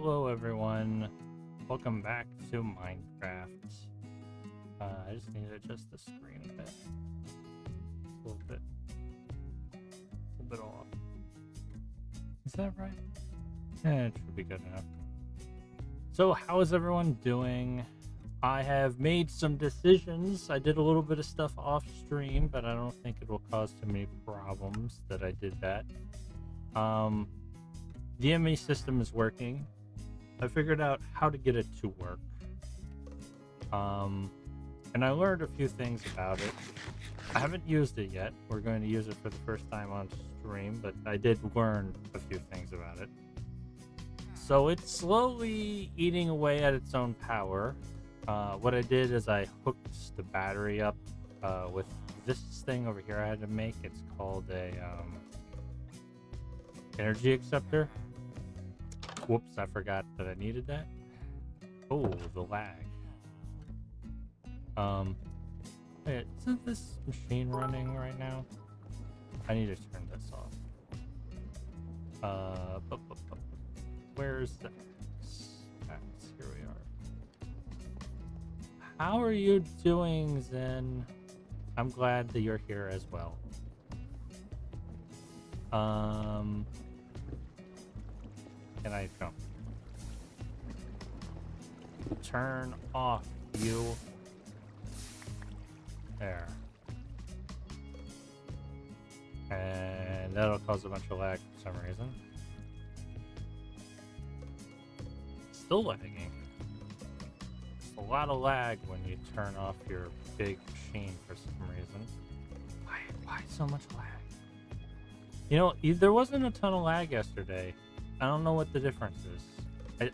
Hello everyone, welcome back to Minecraft. I just need to adjust the screen a bit. A little bit off. Is that right? It should be good enough. So how is everyone doing? I have made some decisions. I did a little bit of stuff off stream, but I don't think it will cause too many problems that I did that. The ME system is working. I figured out how to get it to work. And I learned a few things about it. I haven't used it yet. We're going to use it for the first time on stream, but I did learn a few things about it. So it's slowly eating away at its own power. What I did is I hooked the battery up with this thing over here I had to make. It's called a energy acceptor. Whoops, I forgot that I needed that. Oh, the lag. Wait, isn't this machine running right now? I need to turn this off. Where's the X? Here we are. How are you doing, Zen? I'm glad that you're here as well. Can I jump? Turn off, you. There. And that'll cause a bunch of lag for some reason. Still lagging. It's a lot of lag when you turn off your big machine for some reason. Why so much lag? You know, there wasn't a ton of lag yesterday. I don't know what the difference is.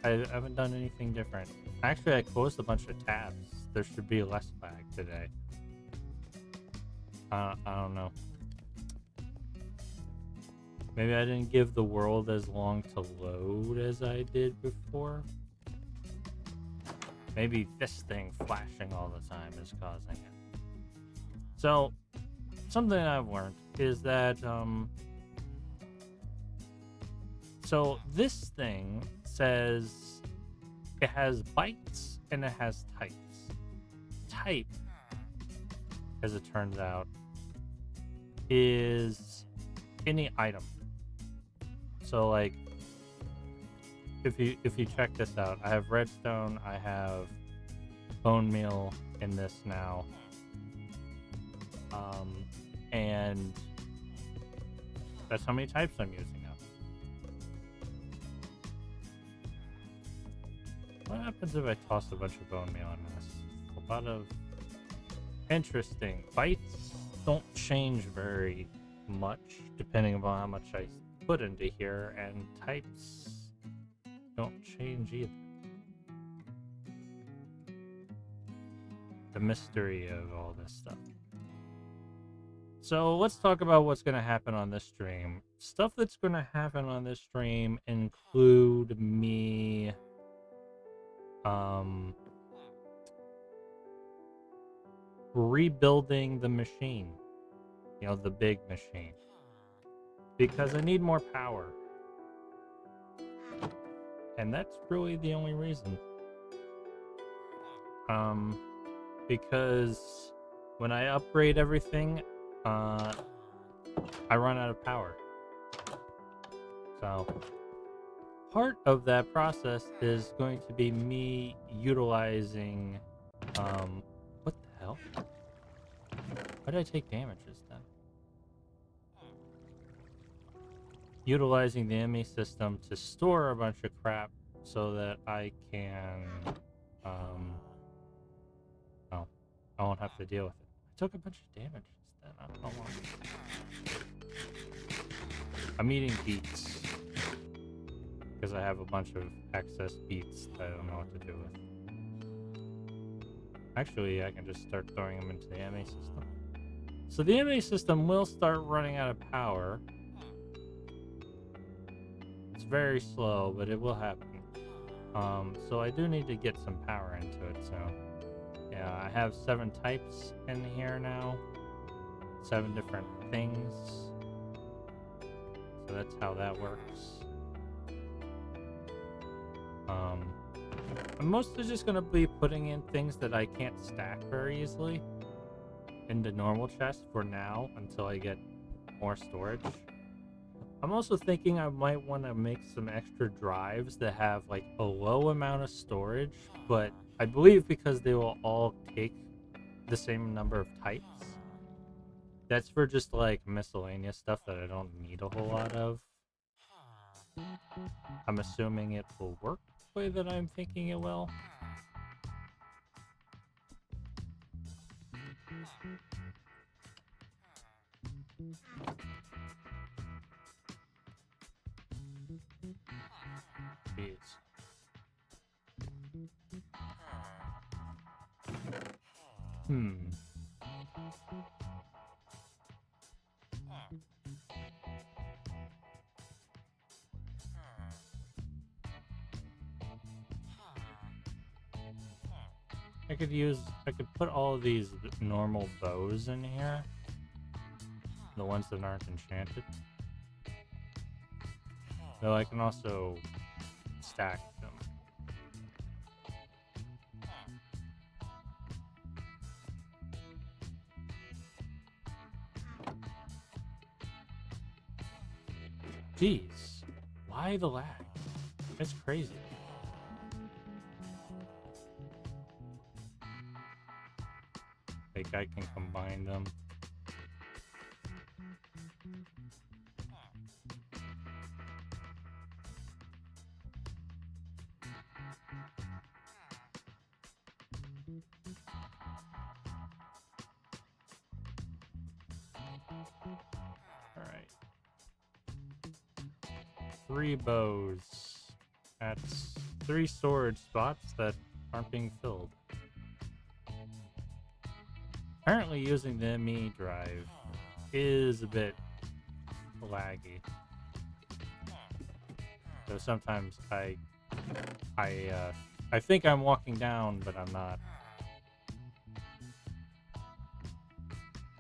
I haven't done anything different. Actually, I closed a bunch of tabs. There should be less lag today. I don't know. Maybe I didn't give the world as long to load as I did before. Maybe this thing flashing all the time is causing it. So, something I've learned is that, so this thing says it has bytes and it has types. Type, as it turns out, is any item. So like, if you check this out, I have redstone, I have bone meal in this now, and that's how many types I'm using now. What happens if I toss a bunch of bone meal in this? A lot of interesting. Bytes don't change very much depending upon how much I put into here, and types don't change either. The mystery of all this stuff. So let's talk about what's going to happen on this stream. Stuff that's going to happen on this stream include me rebuilding the machine, you know, the big machine, because I need more power, and that's really the only reason. Because when I upgrade everything, I run out of power. So part of that process is going to be me utilizing, what the hell? Why did I take damages then? Utilizing the ME system to store a bunch of crap so that I can, oh, I won't have to deal with it. I took a bunch of damages then, I don't know why. I'm eating beets because I have a bunch of excess beets that I don't know what to do with. Actually, I can just start throwing them into the ME system. So the ME system will start running out of power. It's very slow, but it will happen. So I do need to get some power into it. So yeah, I have 7 types in here now. 7 different things. So that's how that works. I'm mostly just gonna be putting in things that I can't stack very easily into normal chests for now until I get more storage. I'm also thinking I might want to make some extra drives that have like a low amount of storage, but I believe because they will all take the same number of types. That's for just like miscellaneous stuff that I don't need a whole lot of. I'm assuming it will work the way that I'm thinking it will. Jeez. I could put all of these normal bows in here. The ones that aren't enchanted. Though I can also stack them. Jeez. Why the lag? It's crazy. Like I can combine them. Alright. 3 bows. That's 3 storage spots that aren't being filled. Apparently using the ME drive is a bit laggy. So sometimes I think I'm walking down, but I'm not. I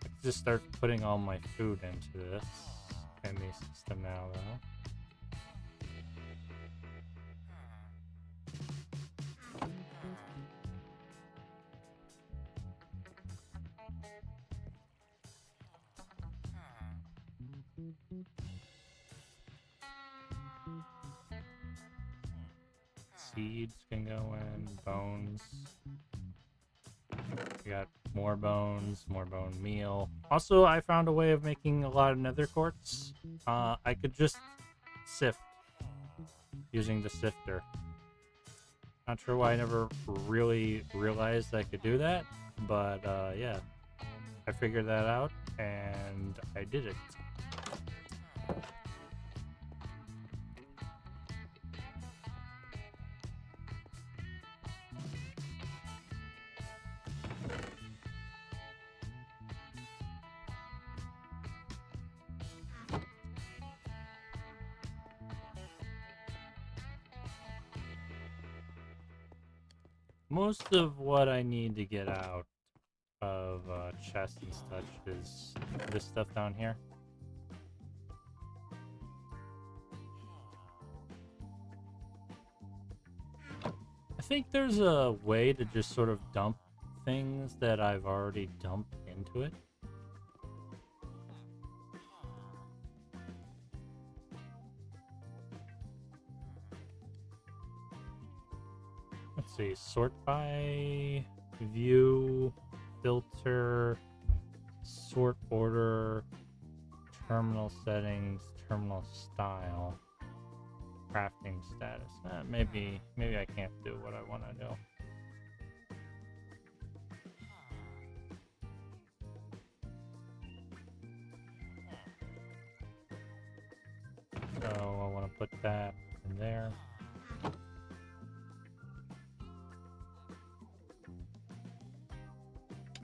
can just start putting all my food into this ME system now, though. Seeds can go in, bones. We got more bones, more bone meal. Also, I found a way of making a lot of nether quartz. I could just sift using the sifter. Not sure why I never really realized I could do that, but yeah, I figured that out and I did it. Most of what I need to get out of chests and such is this stuff down here. I think there's a way to just sort of dump things that I've already dumped into it. Let's see, sort by view, filter, sort order, terminal settings, terminal style, crafting status. Maybe I can't do what I want to do. So I want to put that in there.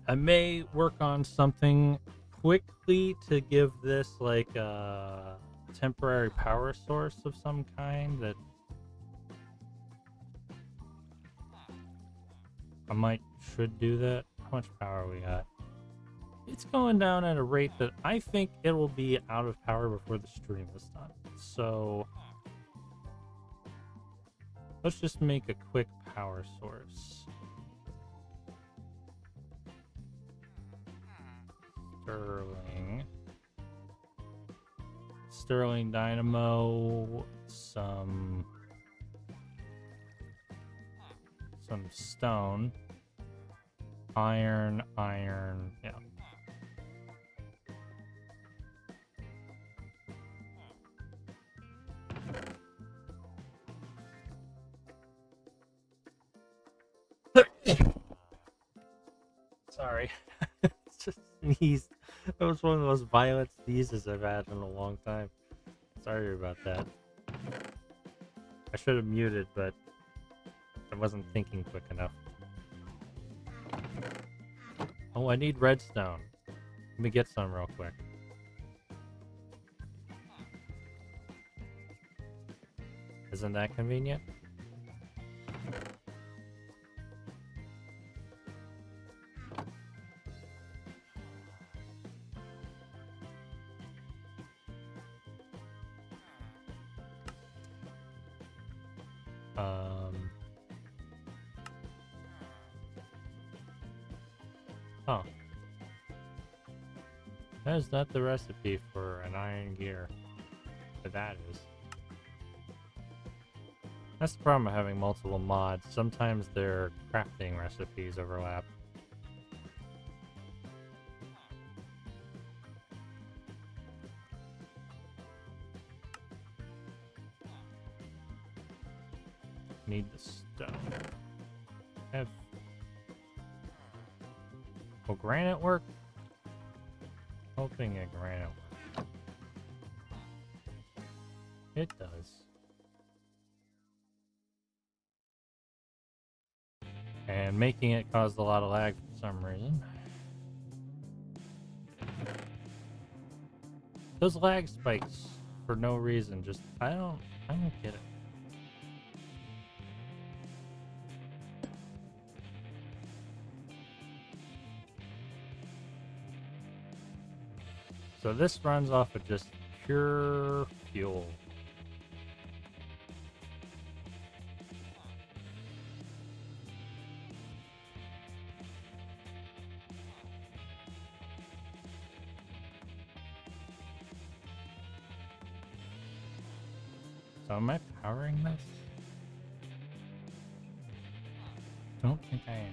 I may work on something quickly to give this like a temporary power source of some kind that I should do that. How much power we got? It's going down at a rate that I think it will be out of power before the stream is done. So Let's just make a quick power source. Sterling dynamo, some stone, iron, yeah. Sorry. Just sneezed. That was one of the most violent sneezes I've had in a long time. Sorry about that. I should have muted, but I wasn't thinking quick enough. Oh, I need redstone. Let me get some real quick. Isn't that convenient? Oh. That is not the recipe for an iron gear. But that is. That's the problem of having multiple mods. Sometimes their crafting recipes overlap. Need the stone. Will granite work? Hoping a granite work. It does. And making it caused a lot of lag for some reason. Those lag spikes for no reason, just I don't get it. So this runs off of just pure fuel. So am I powering this? Don't think I am.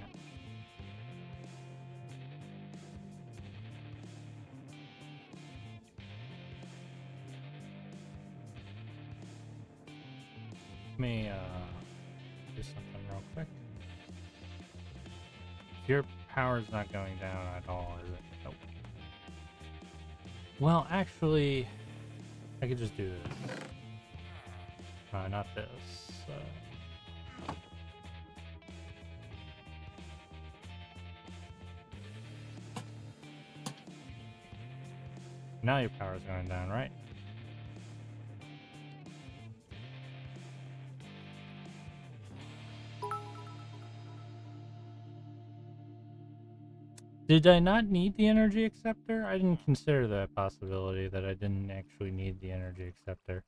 Let me do something real quick. Your power's not going down at all, is it? Nope. Well, actually, I could just do this. Not this. Now your power's going down, right? Did I not need the energy acceptor? I didn't consider that possibility, that I didn't actually need the energy acceptor.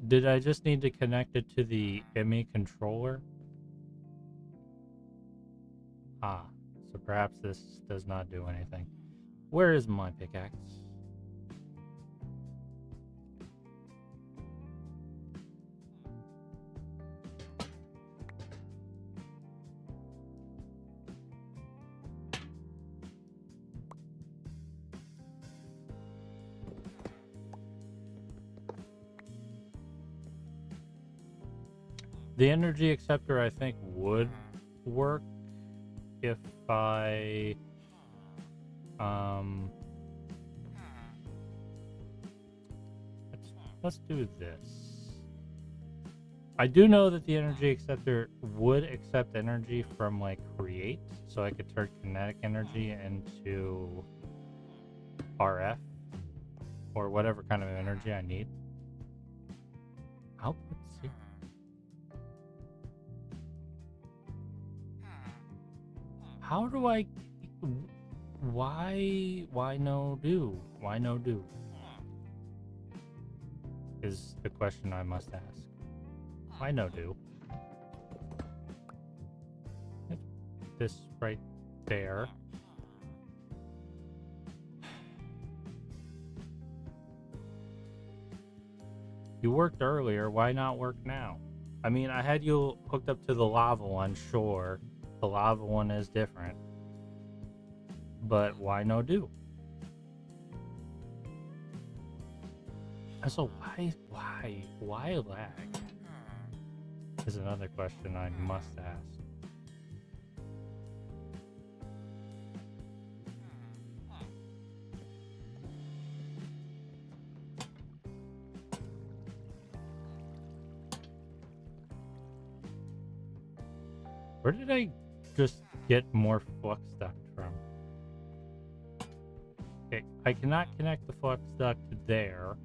Did I just need to connect it to the ME controller? Ah, so perhaps this does not do anything. Where is my pickaxe? The energy acceptor, I think, would work if I let's do this. I do know that the energy acceptor would accept energy from like create, so I could turn kinetic energy into RF or whatever kind of energy I need. Output 0. How do I... Why no do? Why no do? is the question I must ask. Why no do? Yep. This right there. You worked earlier, why not work now? I mean, I had you hooked up to the lava one, sure. The lava one is different. But why no do? So why lag? Is another question I must ask. Where did I just get more flux duct from? Okay, I cannot connect the flux duct to there.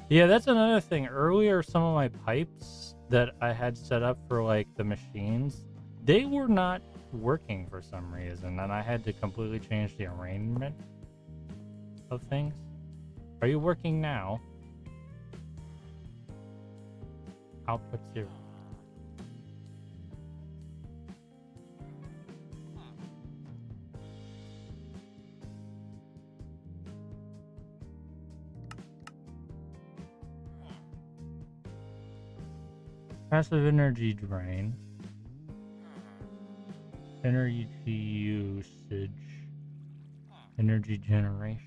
Yeah, that's another thing. Earlier, some of my pipes that I had set up for like the machines, they were not working for some reason, and I had to completely change the arrangement of things. Are you working now? Output 0. Passive energy drain. Energy usage. Energy generation.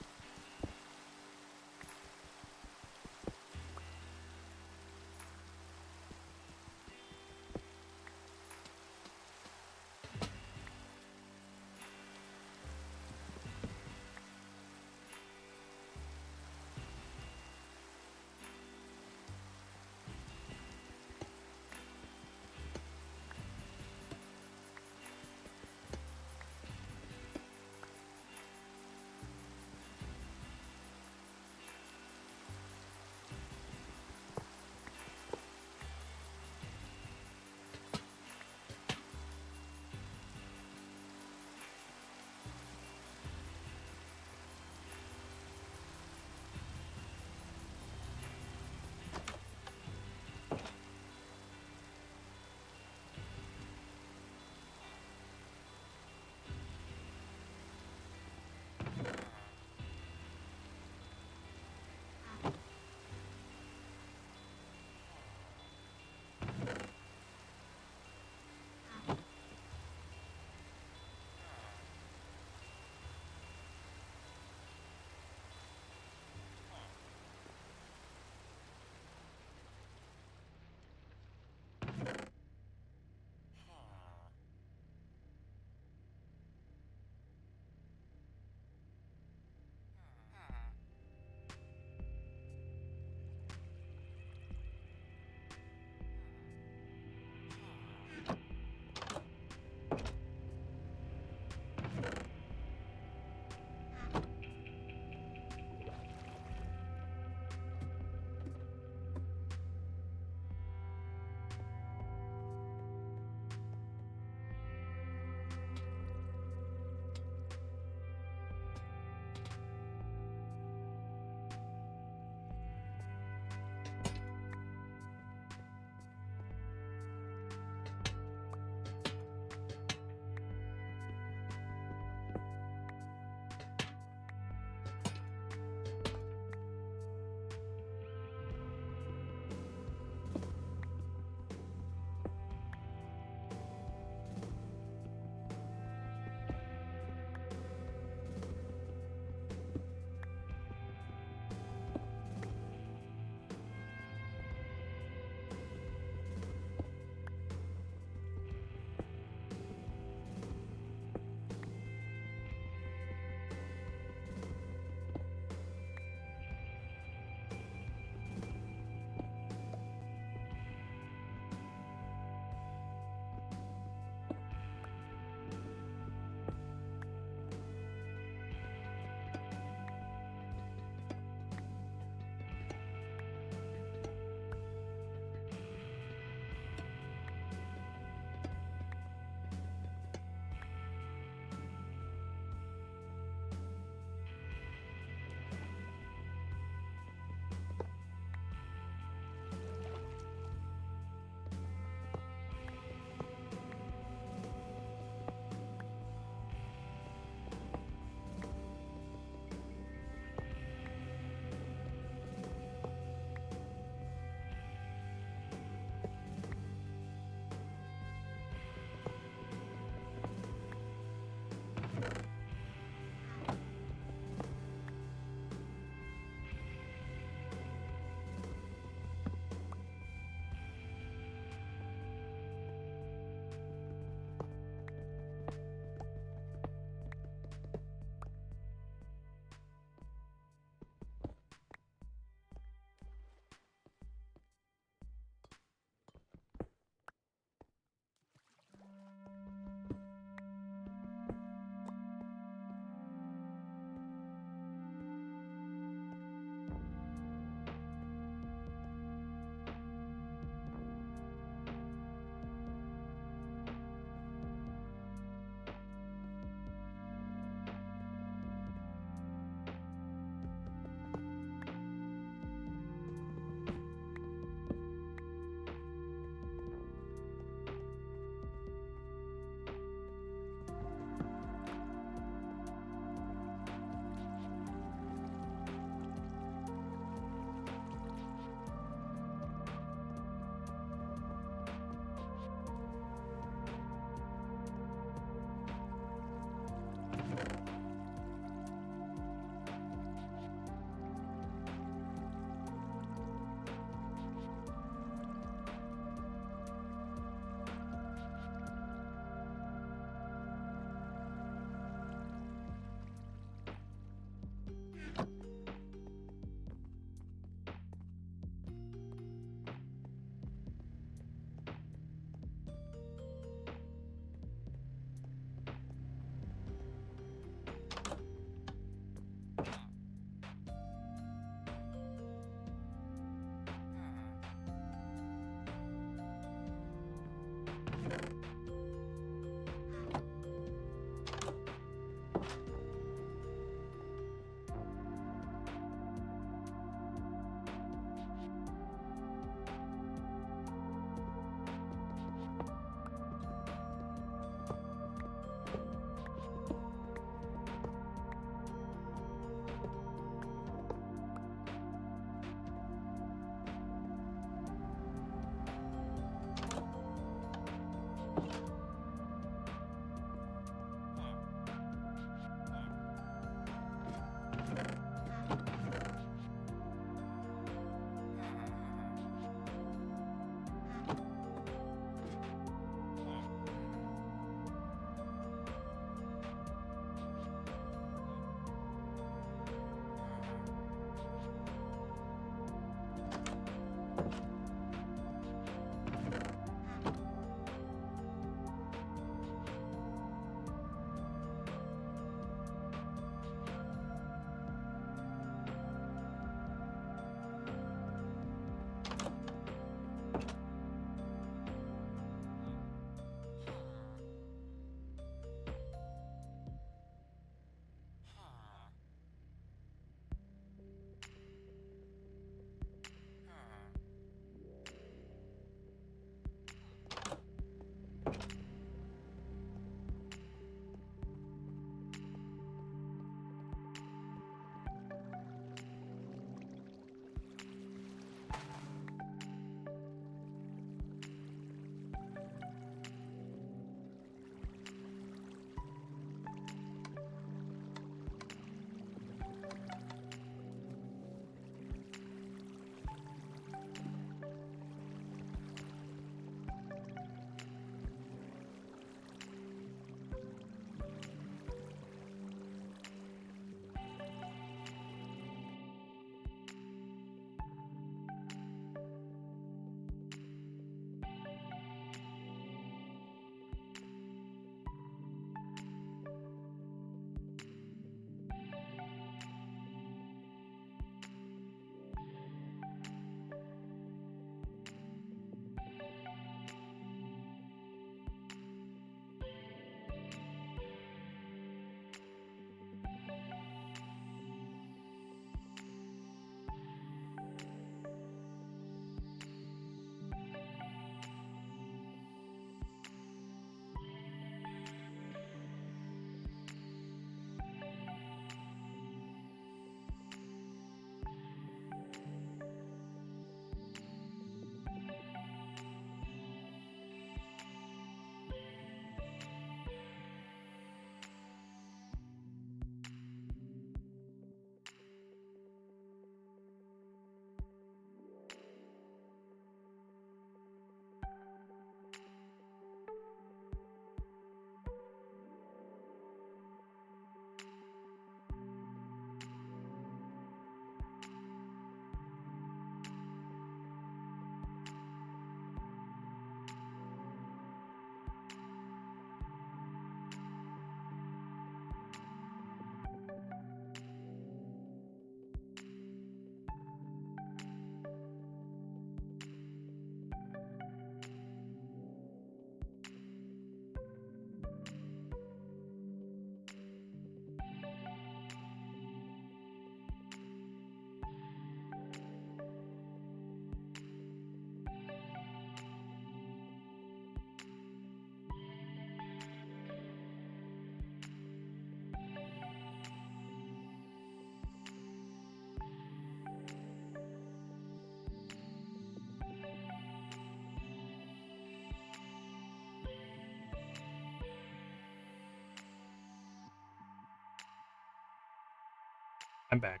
I'm back.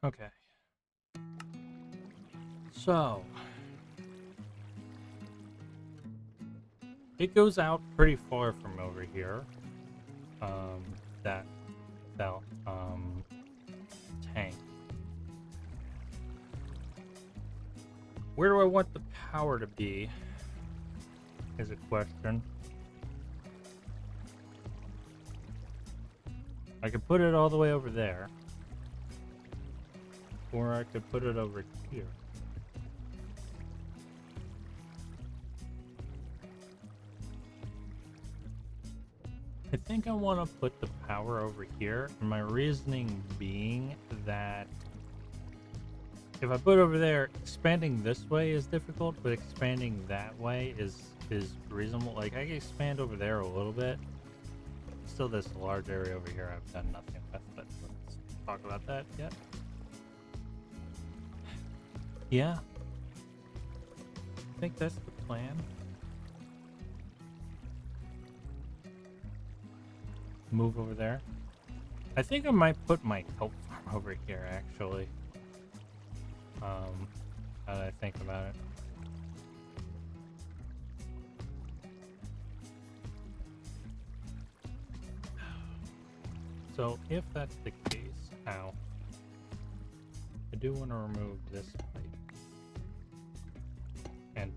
Okay. So it goes out pretty far from over here. That tank. Where do I want the power to be? Is a question. I could put it all the way over there. Or I could put it over here. I think I want to put the power over here, and my reasoning being that if I put it over there, expanding this way is difficult, but expanding that way is reasonable. Like, I can expand over there a little bit. Still this large area over here I've done nothing with, but let's talk about that yet. Yeah. I think that's the plan. Move over there. I think I might put my kelp farm over here, actually. Now that I think about it. So, if that's the case, ow. I do want to remove this plate. And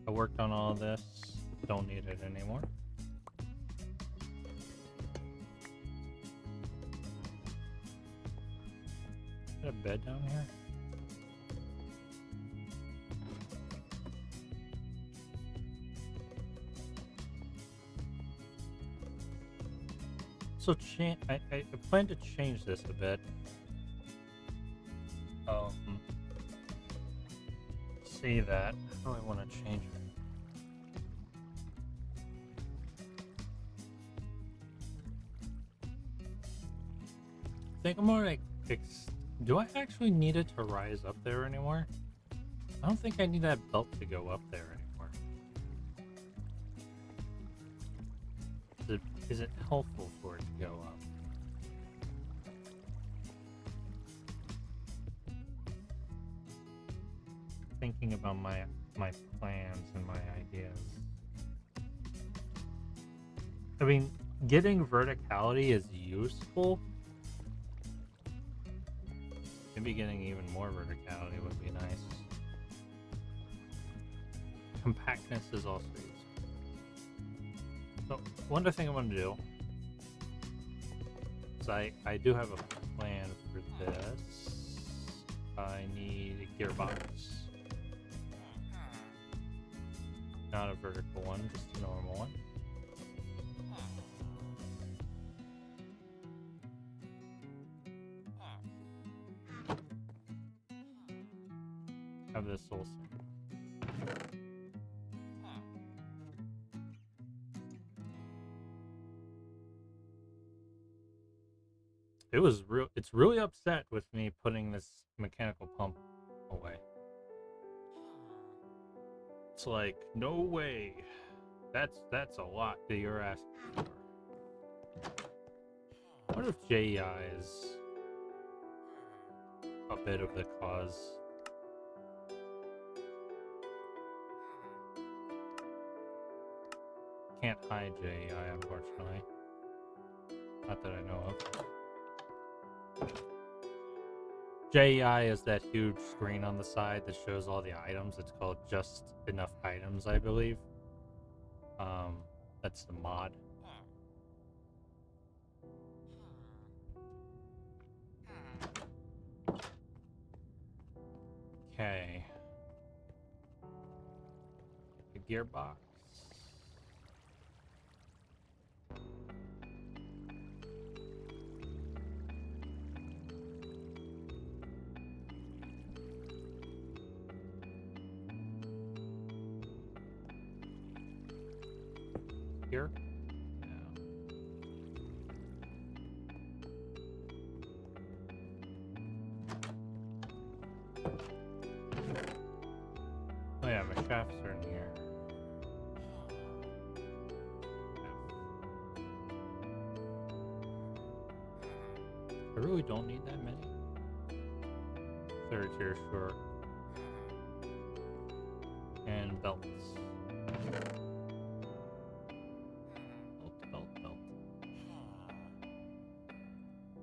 I worked on all of this. Don't need it anymore. Is there a bed down here? So I plan to change this a bit. See that. How do I want to change it? I think I'm gonna like do I actually need it to rise up there anymore? I don't think I need that belt to go up there anymore. Is it helpful for it to go up? Thinking about my plans and my ideas. I mean, getting verticality is useful. Maybe getting even more verticality would be nice. Compactness is also useful. So, one other thing I'm going to do is I do have a plan for this. I need a gearbox. Not a vertical one, just a normal one. Have this also. It's really upset with me putting this mechanical pump away. It's like, no way. That's a lot that you're asking for. What if JEI is a bit of the cause? Can't hide JEI, unfortunately. Not that I know of. JEI is that huge screen on the side that shows all the items. It's called Just Enough Items, I believe. That's the mod. Okay. The gearbox. Here? Yeah. Oh yeah, my shafts are in here. really don't need that many. Third tier, sure. And belts. Belt.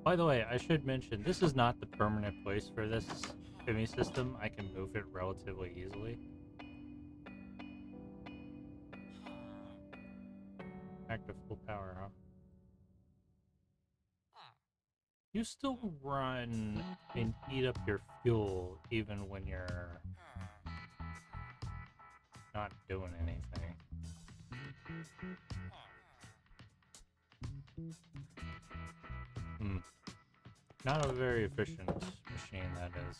By the way, I should mention, this is not the permanent place for this enemy system. I can move it relatively easily. Back to full power, huh? You still run and eat up your fuel even when you're not doing anything. Not a very efficient machine, that is.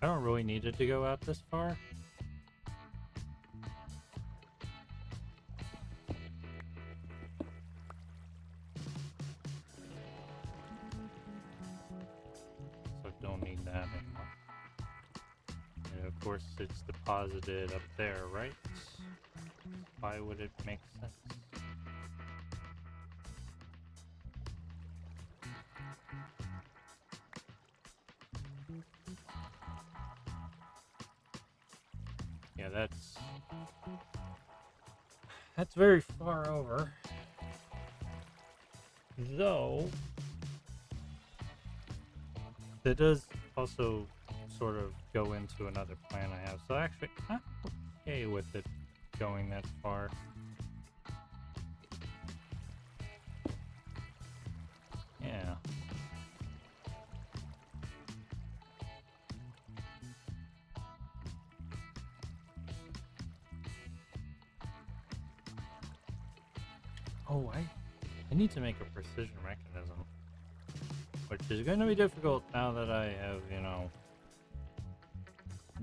I don't really need it to go out this far. So don't need that anymore. And of course it's deposited up there, right? Why would it make sense? Yeah, that's very far over. Though that does also sort of go into another plan I have. So actually, I'm okay with it going that far. Yeah. Oh, I need to make a precision mechanism, which is going to be difficult now that I have, you know,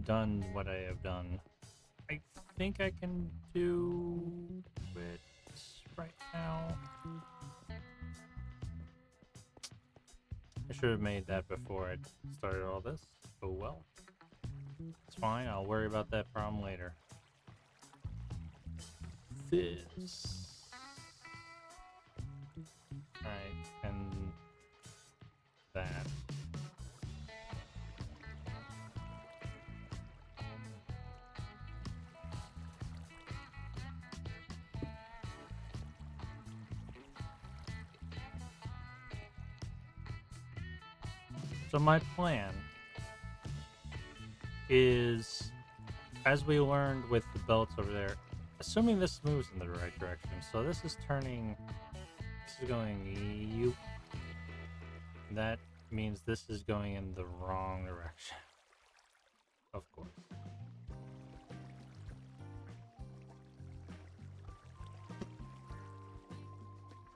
done what I have done. I think I can do it right now. I should have made that before I started all this. Oh well. It's fine, I'll worry about that problem later. This. Right, and that. So my plan is, as we learned with the belts over there, assuming this moves in the right direction. So this is turning, this is going you. That means this is going in the wrong direction. Of course.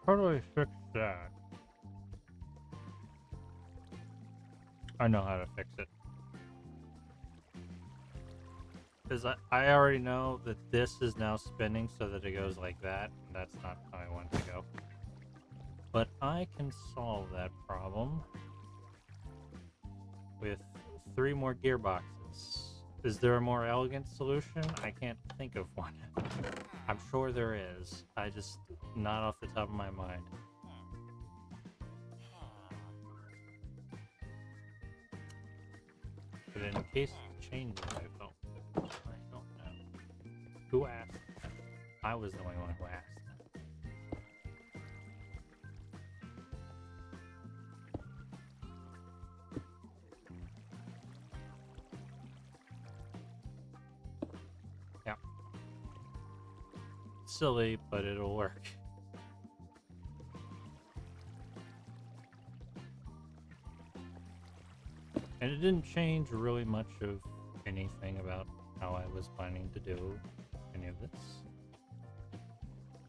How do I fix that? I know how to fix it. Because I already know that this is now spinning so that it goes like that. And that's not how I want it to go. But I can solve that problem with 3 more gearboxes. Is there a more elegant solution? I can't think of one. I'm sure there is. I just, not off the top of my mind. But in case it changes, I don't know. Who asked? I was the only one who asked. Yeah. Silly, but it'll work. And it didn't change really much of anything about how I was planning to do any of this.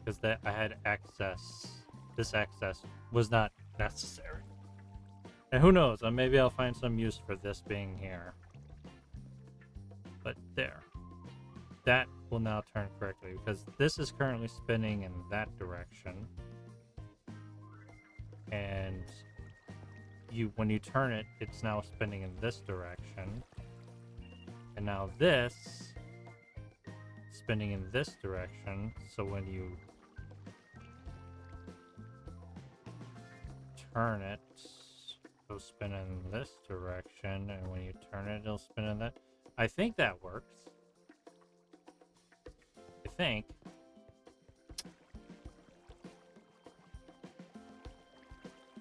because that I had access. This access was not necessary. And who knows? Maybe I'll find some use for this being here. But there. That will now turn correctly because this is currently spinning in that direction. And when you turn it, it's now spinning in this direction. And now this spinning in this direction. So when you turn it, it'll spin in this direction, and when you turn it, it'll spin in that. I think that works. I think.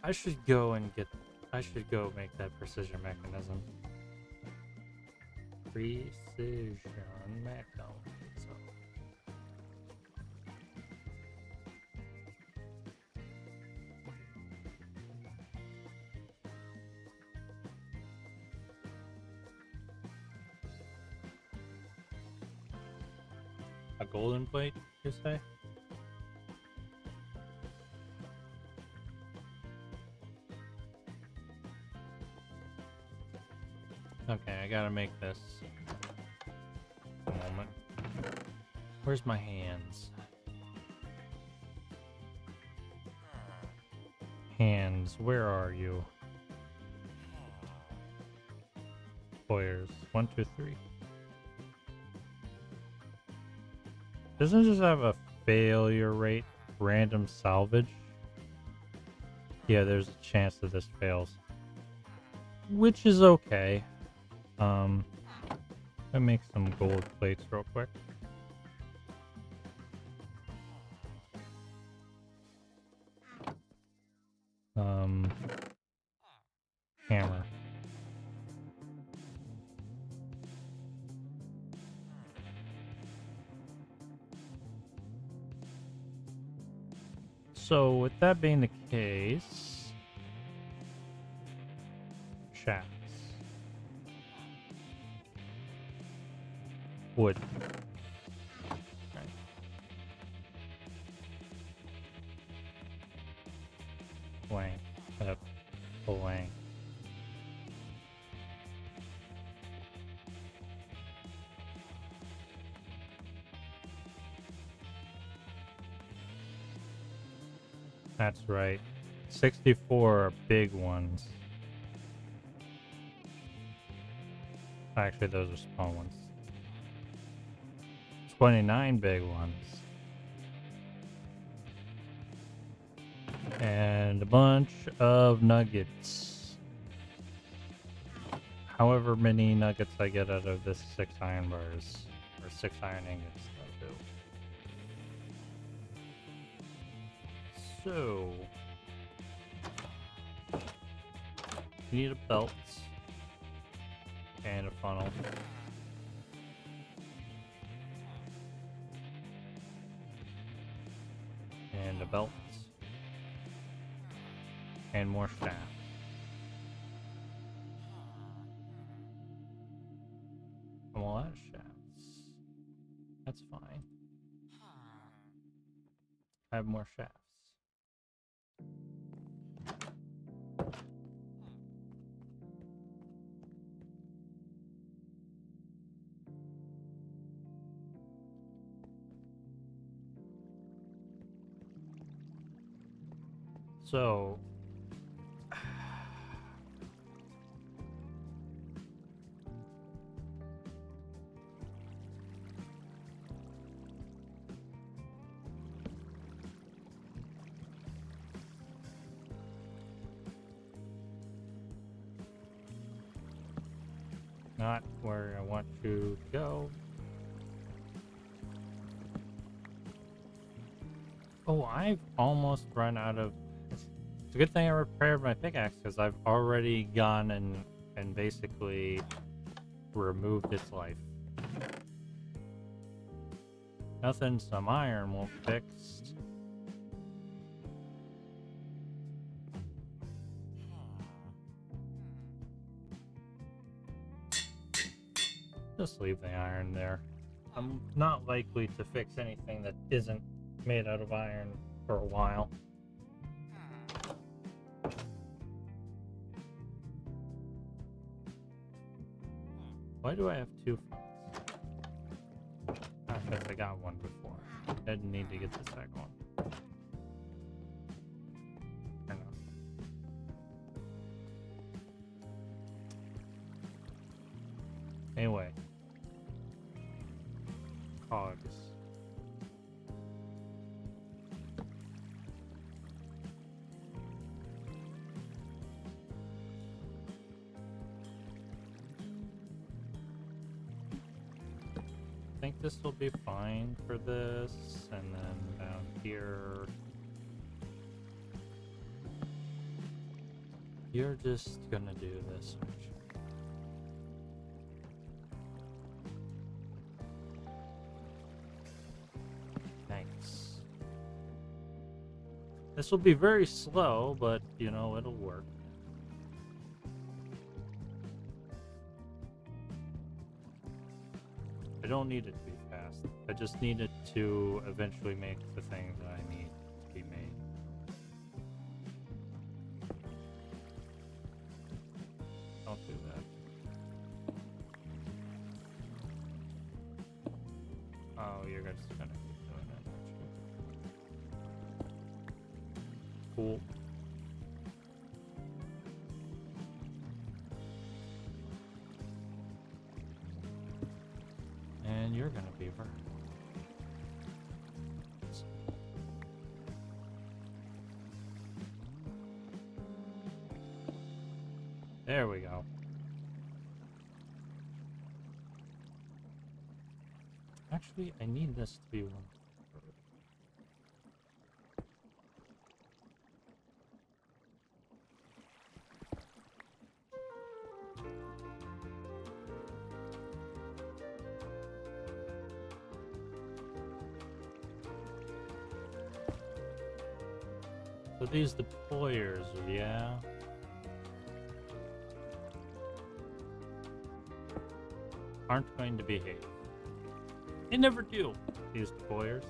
I should go make that precision mechanism. Precision mechanism. A golden plate, you say? Okay, I gotta make this. A moment. Where's my hands? Hands, where are you? Pointers. 1, 2, 3. Doesn't it just have a failure rate? Random salvage? Yeah, there's a chance that this fails. Which is okay. Let me make some gold plates real quick. Hammer. So, with that being the case, shafts. Wood. Okay. Blank. Blank. That's right. 64 are big ones. Actually, those are small ones. 29 big ones. And a bunch of nuggets. However many nuggets I get out of this 6 iron bars. Or 6 iron ingots, I'll do. So, you need a belt and a funnel. And a belt. And more shaft. A lot of shafts. That's fine. I have more shafts. So, not where I want to go. Oh, I've almost run out of... It's a good thing I repaired my pickaxe, because I've already gone and basically removed its life. Nothing some iron won't fix. Just leave the iron there. I'm not likely to fix anything that isn't made out of iron for a while. Why do I have two phones? I guess I got one before. I didn't need to get the second one. Or no. Anyway. Cogs. I think this will be fine for this, and then down here you're just gonna do this. Thanks. This will be very slow, but you know, it'll work. I don't need it to be fast. I just need it to eventually make the thing that I need to be made. Don't do that. Oh, you're just gonna keep doing that, aren't you? Cool. And you're gonna beaver. There we go. Actually, I need this to be one. So these deployers, yeah. Aren't going to behave. They never do, these deployers.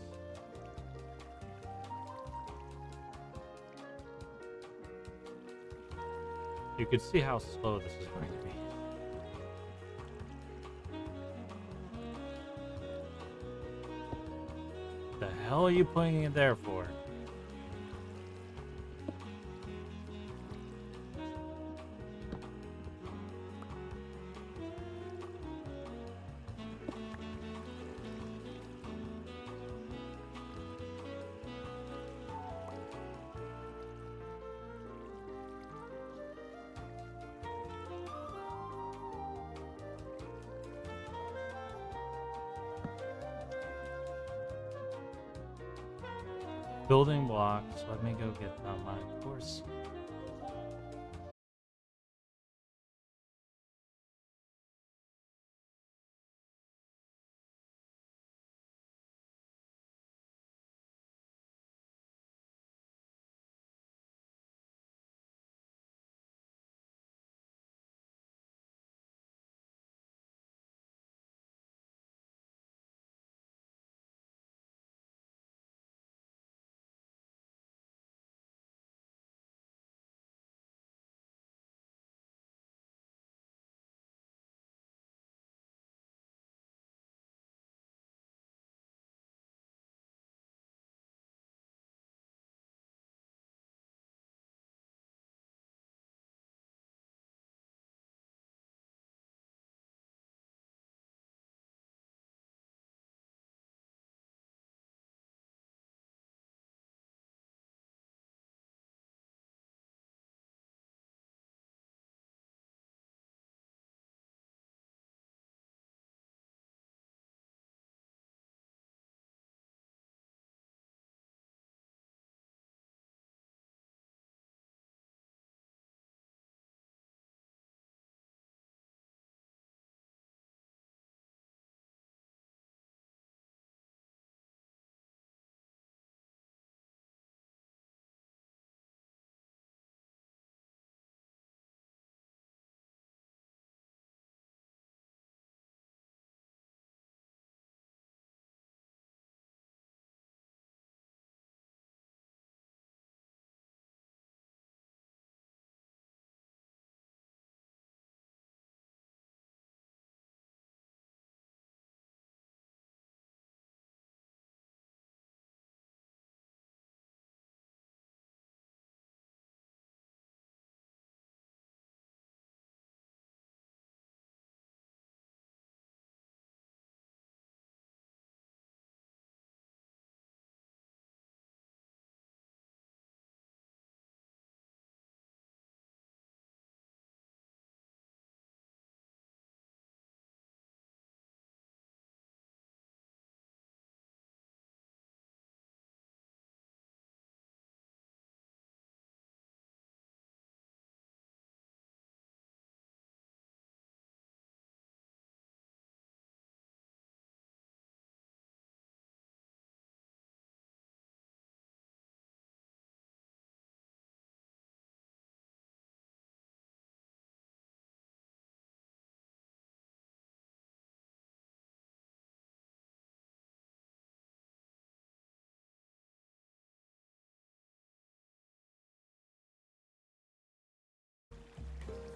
You could see how slow this is going to be. The hell are you putting it there for? Building blocks. Let me go get on my course.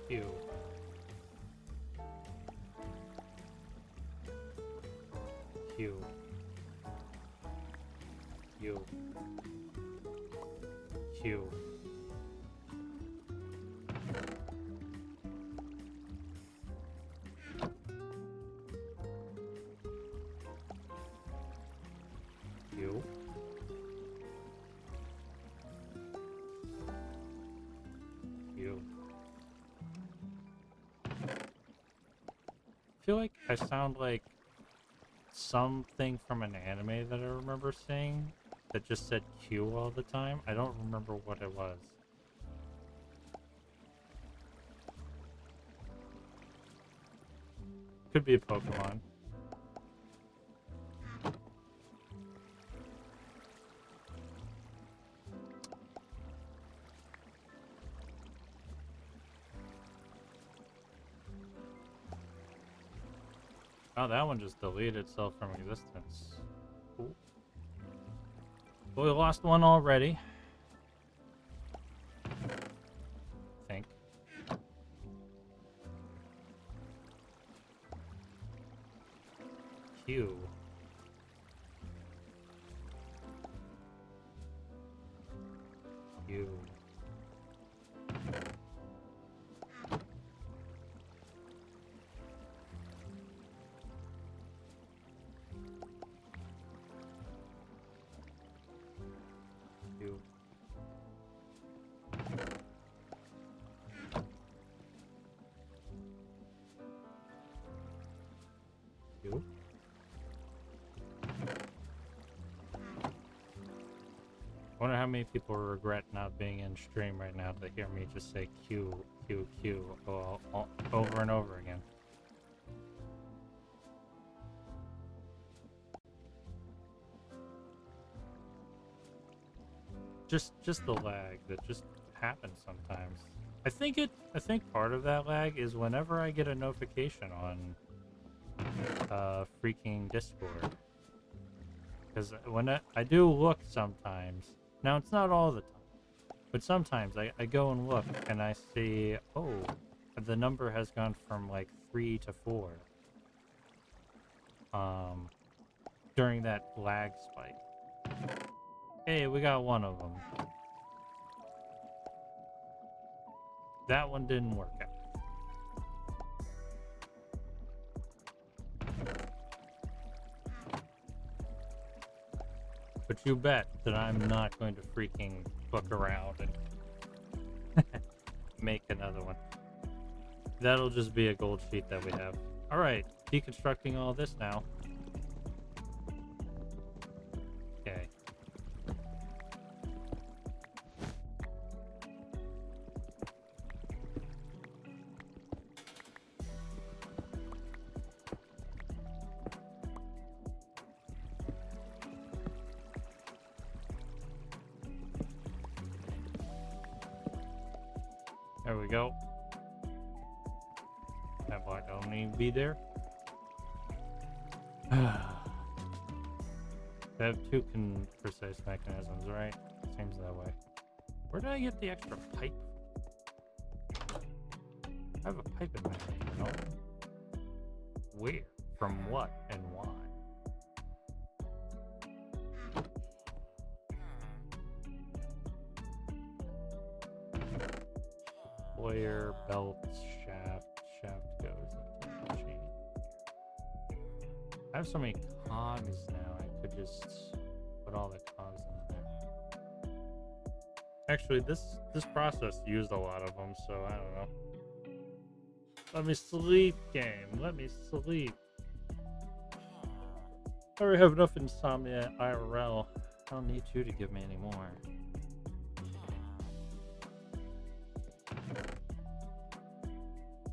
Q. Q. Q. Q. Q. Q. I feel like I sound like something from an anime that I remember seeing that just said Q all the time. I don't remember what it was. Could be a Pokemon. Oh, that one just deleted itself from existence. Cool. Well, we lost one already. I think. Q. Q. Q. Q. I wonder how many people regret not being in stream right now to hear me just say Q, Q, Q over and over again. Just the lag that just happens sometimes. I think part of that lag is whenever I get a notification on freaking Discord. Because when I do look sometimes, now it's not all the time, but sometimes I go and look and I see, oh, the number has gone from like 3 to 4 during that lag spike. Hey, we got one of them. That one didn't work out. But you bet that I'm not going to freaking look around and make another one. That'll just be a gold sheet that we have. Alright, deconstructing all this now. Okay. There we go. That block don't need to be there. They have two precise mechanisms, right? Seems that way. Where did I get the extra pipe? I have a pipe in my inventory. Where? From what and why? Wire, belt, shaft goes into the machine. I have so many cogs now, I could just put all the cogs in there. Actually, this process used a lot of them, so I don't know. Let me sleep, game. Let me sleep. I already have enough insomnia IRL. I don't need you to give me any more.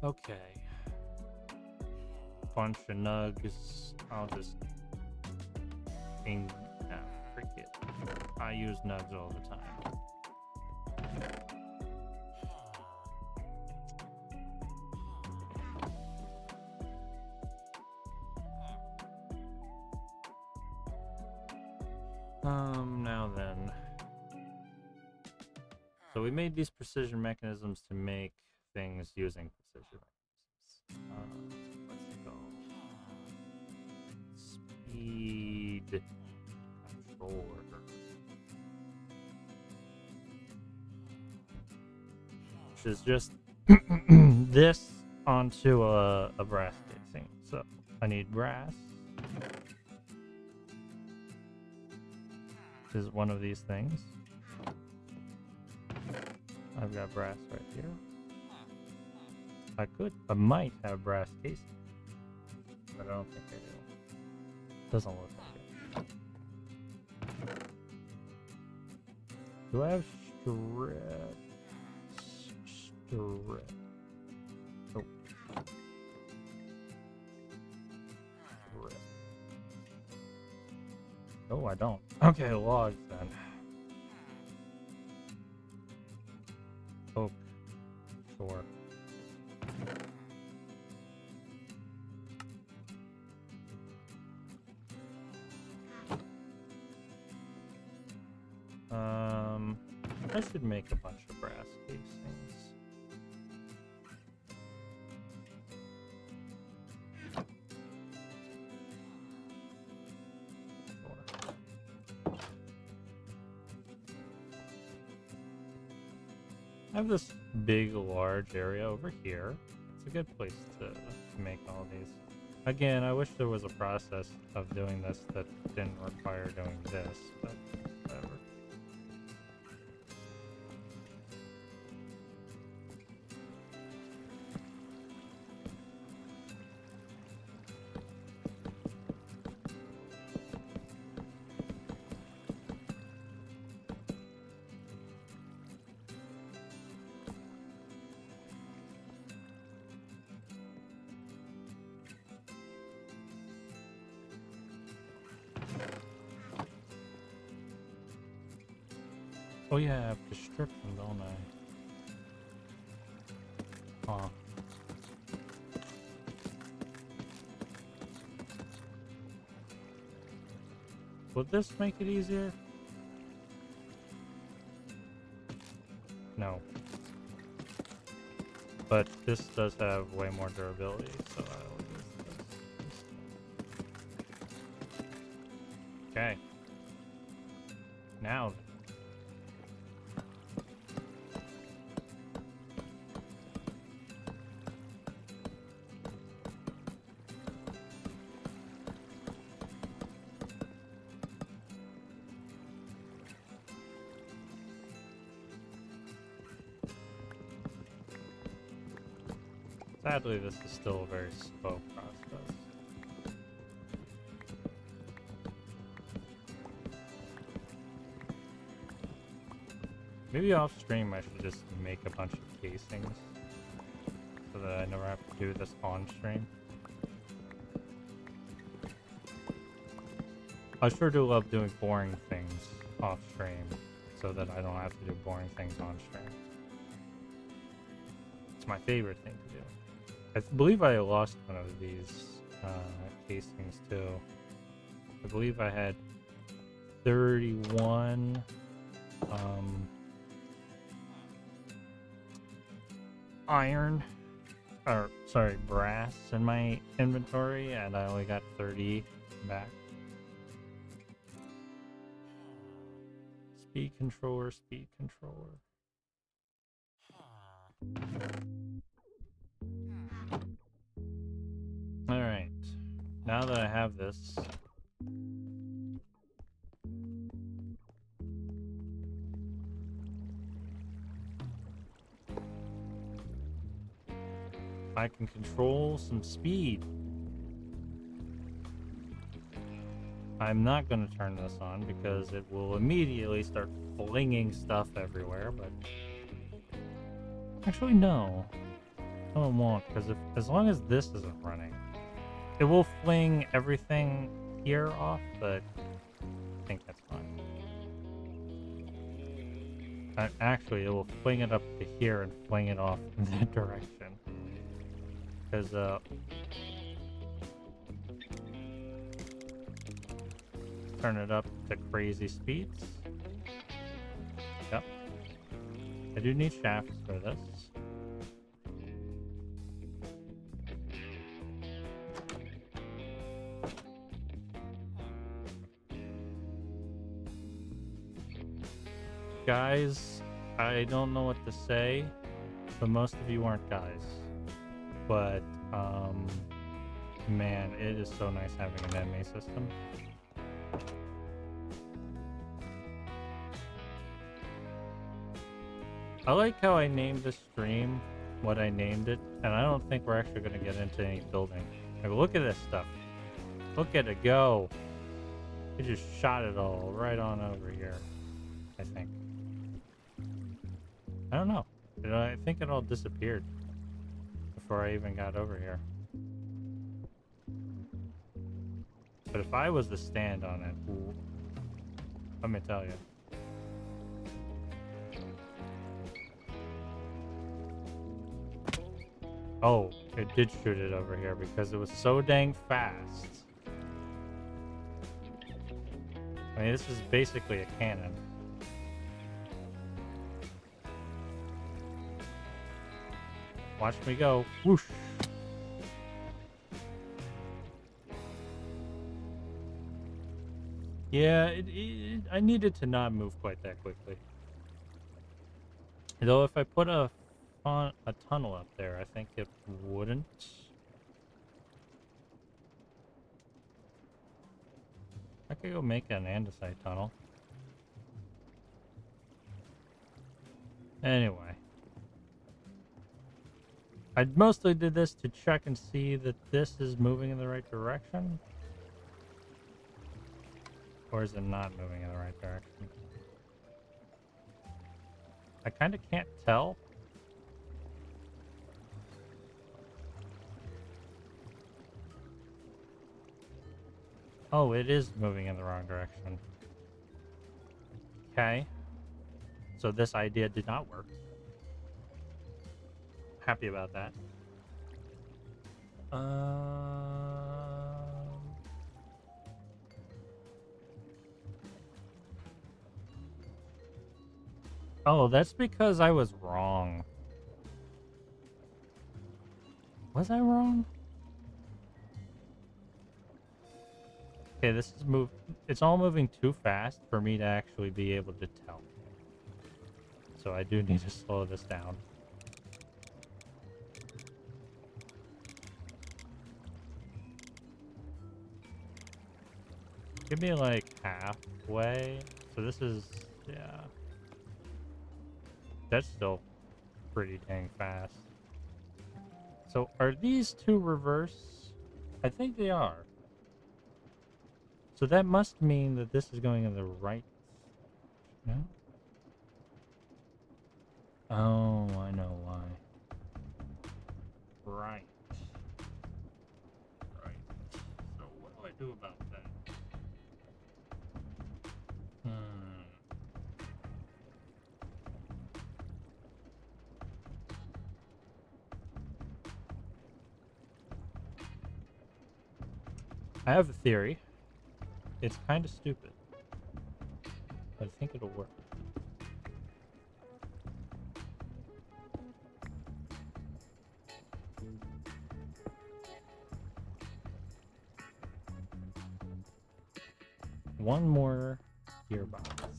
Okay. Bunch of nugs. I'll just... freak it. I use nugs all the time. Now then. So we made these precision mechanisms to make things using precision. Let's go. Speed controller. Which is just this onto a brass casing. So I need brass. This is one of these things. I've got brass right here. I might have brass casing, but I don't think I do. Doesn't look like it. Do I have strip? Strip. Oh. Strip. Oh, I don't. Okay, logs then. Oak. Sure. I should make a bunch of brass casings. Sure. I have this big, large area over here. It's a good place to make all these. Again, I wish there was a process of doing this that didn't require doing this, but whatever. Oh yeah, I have to strip them, don't I? Huh. Would this make it easier? No. But this does have way more durability, so I'll use this. Okay. Now. Sadly, this is still a very slow process. Maybe off stream I should just make a bunch of casings so that I never have to do this on stream. I sure do love doing boring things off stream so that I don't have to do boring things on stream. It's my favorite thing to do. I believe I lost one of these casings too. I believe I had 31 iron, or sorry, brass in my inventory, and I only got 30 back. Speed controller, speed controller. Alright, now that I have this, I can control some speed. I'm not going to turn this on because it will immediately start flinging stuff everywhere, but actually no, no it won't, because as long as this isn't running, it will fling everything here off, but I think that's fine. Actually, it will fling it up to here and fling it off in that direction. Because, turn it up to crazy speeds. Yep. I do need shafts for this. guys, I don't know what to say, but most of you aren't guys. But, man, it is so nice having an enemy system. I like how I named this stream what I named it, and I don't think we're actually going to get into any building. Like, look at this stuff. Look at it go. It just shot it all right on over here, I think. I don't know. I think it all disappeared before I even got over here. But if I was to stand on it, ooh, let me tell you. Oh, it did shoot it over here because it was so dang fast. I mean, this is basically a cannon. Watch me go. Whoosh. Yeah, I needed to not move quite that quickly. Though if I put a tunnel up there, I think it wouldn't. I could go make an andesite tunnel. Anyway. I mostly did this to check and see that this is moving in the right direction. Or is it not moving in the right direction? I kind of can't tell. Oh, it is moving in the wrong direction. Okay. So this idea did not work. Happy about that. Oh, that's because I was wrong. Was I wrong? Okay, this is it's all moving too fast for me to actually be able to tell. So I do need to slow this down. Give me like halfway. So this is, yeah. That's still pretty dang fast. So are these two reverse? I think they are. So that must mean that this is going in the right. No? Oh, I know why. Right. Right. So what do I do about that? I have a theory. It's kind of stupid, but I think it'll work. One more gearbox.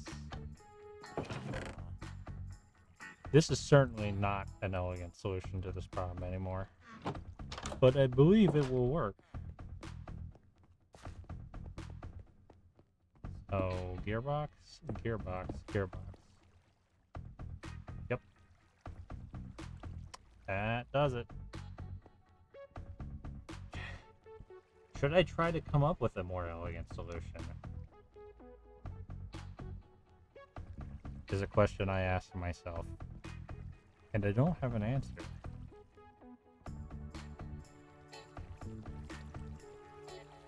This is certainly not an elegant solution to this problem anymore, but I believe it will work. Oh, gearbox, gearbox, gearbox. Yep. That does it. Should I try to come up with a more elegant solution? Is a question I ask myself. And I don't have an answer.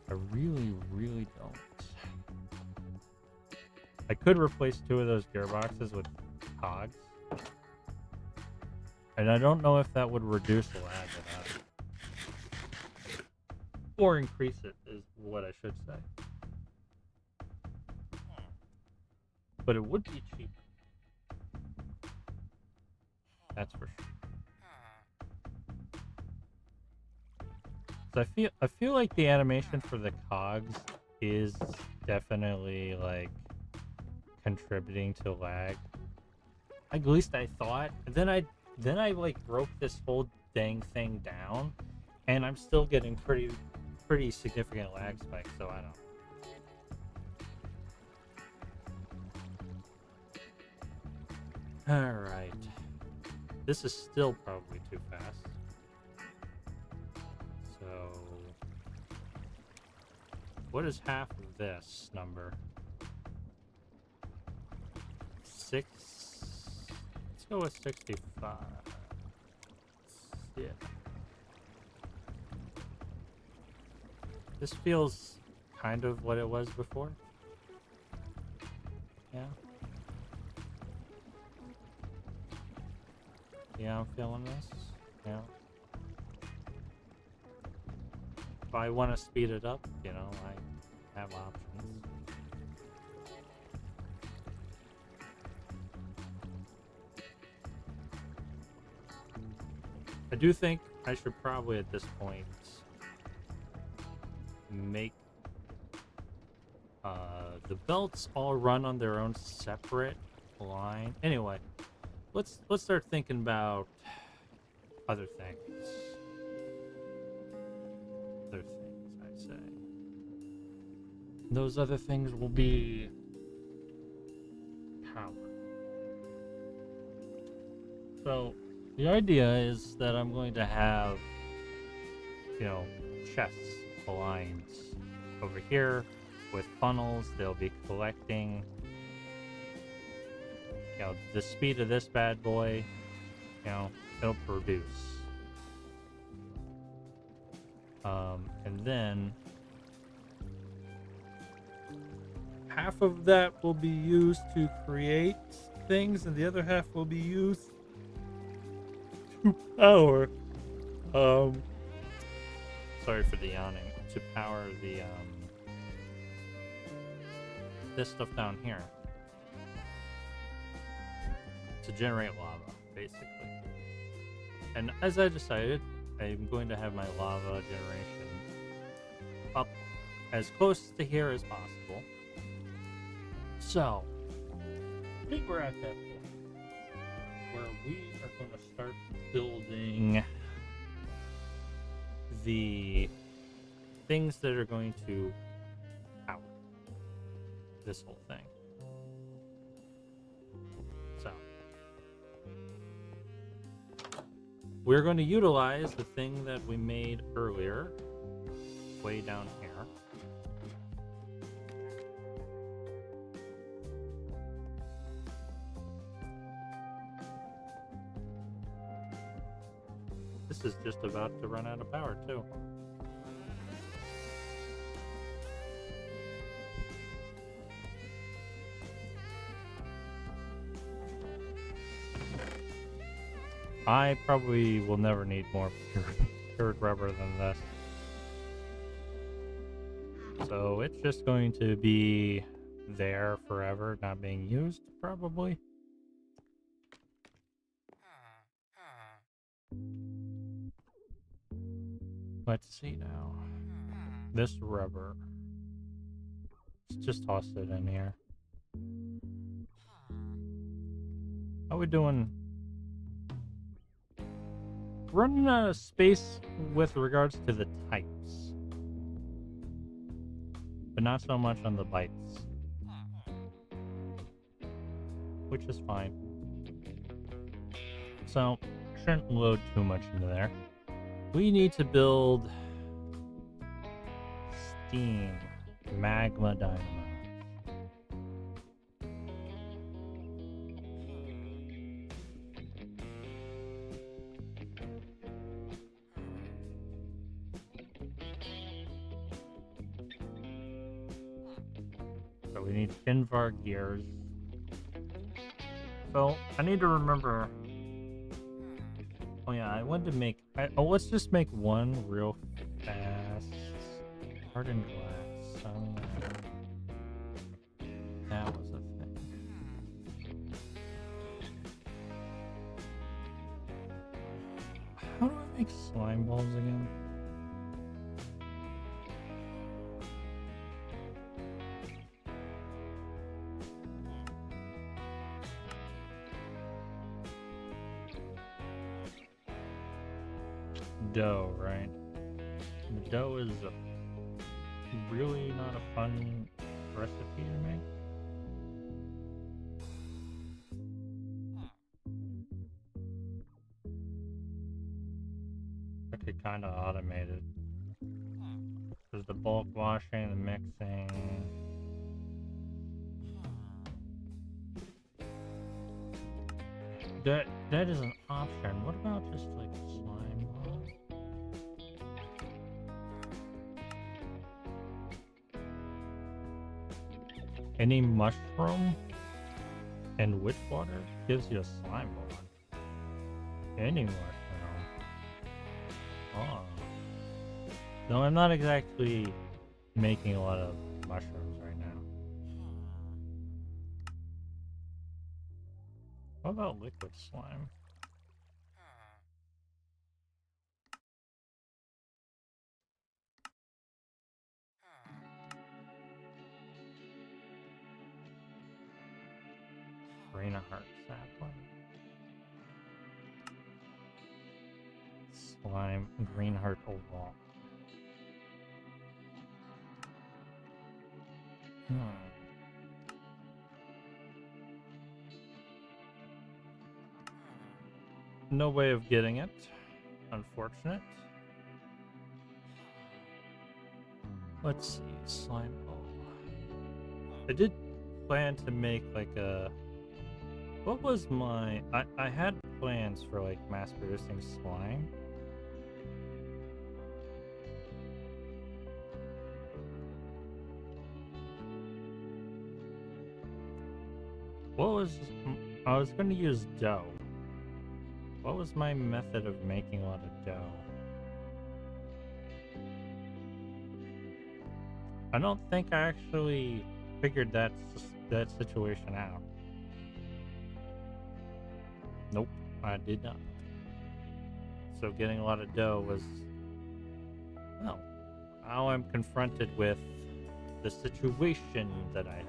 I really, really don't. I could replace two of those gearboxes with cogs. And I don't know if that would reduce the lag or not. Or increase it, is what I should say. But it would be cheaper. That's for sure. So I feel like the animation for the cogs is definitely like contributing to lag. At least I thought. And then I like broke this whole dang thing down, and I'm still getting pretty significant lag spikes. So I don't. All right. This is still probably too fast. So, what is half of this number? 6. Let's go with 65. Yeah. This feels kind of what it was before. Yeah. Yeah, I'm feeling this. Yeah. If I want to speed it up, you know, I have options. I do think I should probably at this point make the belts all run on their own separate line. Anyway, let's start thinking about other things. Other things, I say. Those other things will be power. So the idea is that I'm going to have, you know, chests, lines over here with funnels. They'll be collecting, you know, the speed of this bad boy, you know, it'll produce. And then half of that will be used to create things, and the other half will be used to power. Sorry for the yawning. To power the this stuff down here. To generate lava, basically. And as I decided, I'm going to have my lava generation up as close to here as possible. So, I think we're at that point where we are going to start building the things that are going to power this whole thing. So, we're going to utilize the thing that we made earlier, way down here. This is just about to run out of power, too. I probably will never need more cured rubber than this. So it's just going to be there forever, not being used, probably. Let's see now. This rubber. Let's just toss it in here. How we doing? Running out of space with regards to the types, but not so much on the bytes, which is fine. So, shouldn't load too much into there. We need to build steam magma dynamo. So we need Finvar gears. So I need to remember. Oh yeah, I wanted to make. Let's just make one real fast. Hardened glass. That was a thing. How do I make slime balls again? dough, right? The dough is really not a fun recipe to make. I could kind of automate it. There's the bulk washing, the mixing. That is an option. What about just like slime ball? Any mushroom and witch water gives you a slime ball. Any mushroom. Oh. No, I'm not exactly making a lot of mushrooms right now. What about liquid slime? Green heart sapling. Slime, green heart oval. No way of getting it. Unfortunate. Let's see, slime ball. I did plan to make like a... What was my... I had plans for like mass producing slime. What was... I was going to use dough. What was my method of making a lot of dough? I don't think I actually figured that situation out. Nope, I did not. So getting a lot of dough was... Well, now I'm confronted with the situation that I have.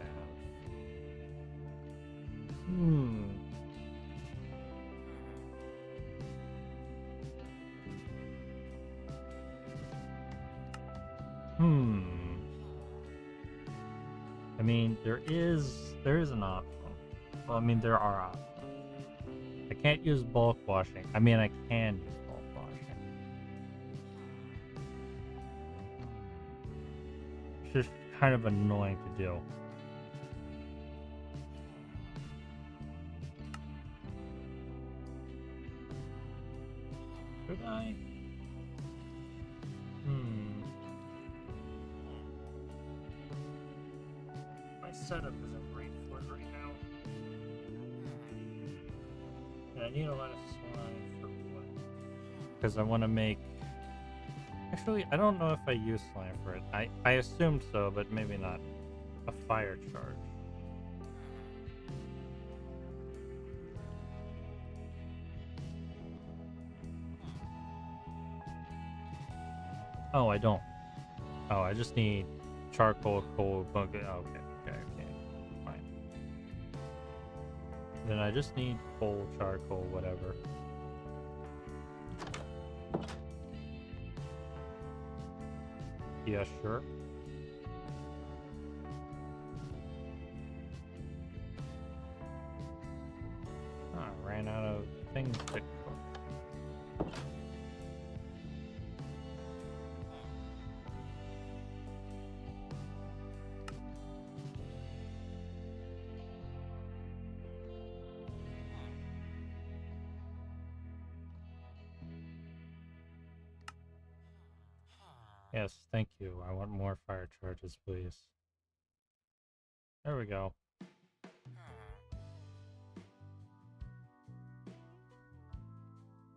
I mean, there is an option. Well, I mean, there are options. I can't use bulk washing. I mean, I can use bulk washing. It's just kind of annoying to do. Should I? My setup isn't great for it right now. And I need a lot of slime for what? Because I want to make... Actually, I don't know if I use slime for it. I assumed so, but maybe not. A fire charge. Oh, I don't. Oh, I just need charcoal, coal, bug. Okay, fine. Then I just need coal, charcoal, whatever. Yeah, sure. Oh, I ran out of things to cook. Yes, thank you. I want more fire charges, please. There we go.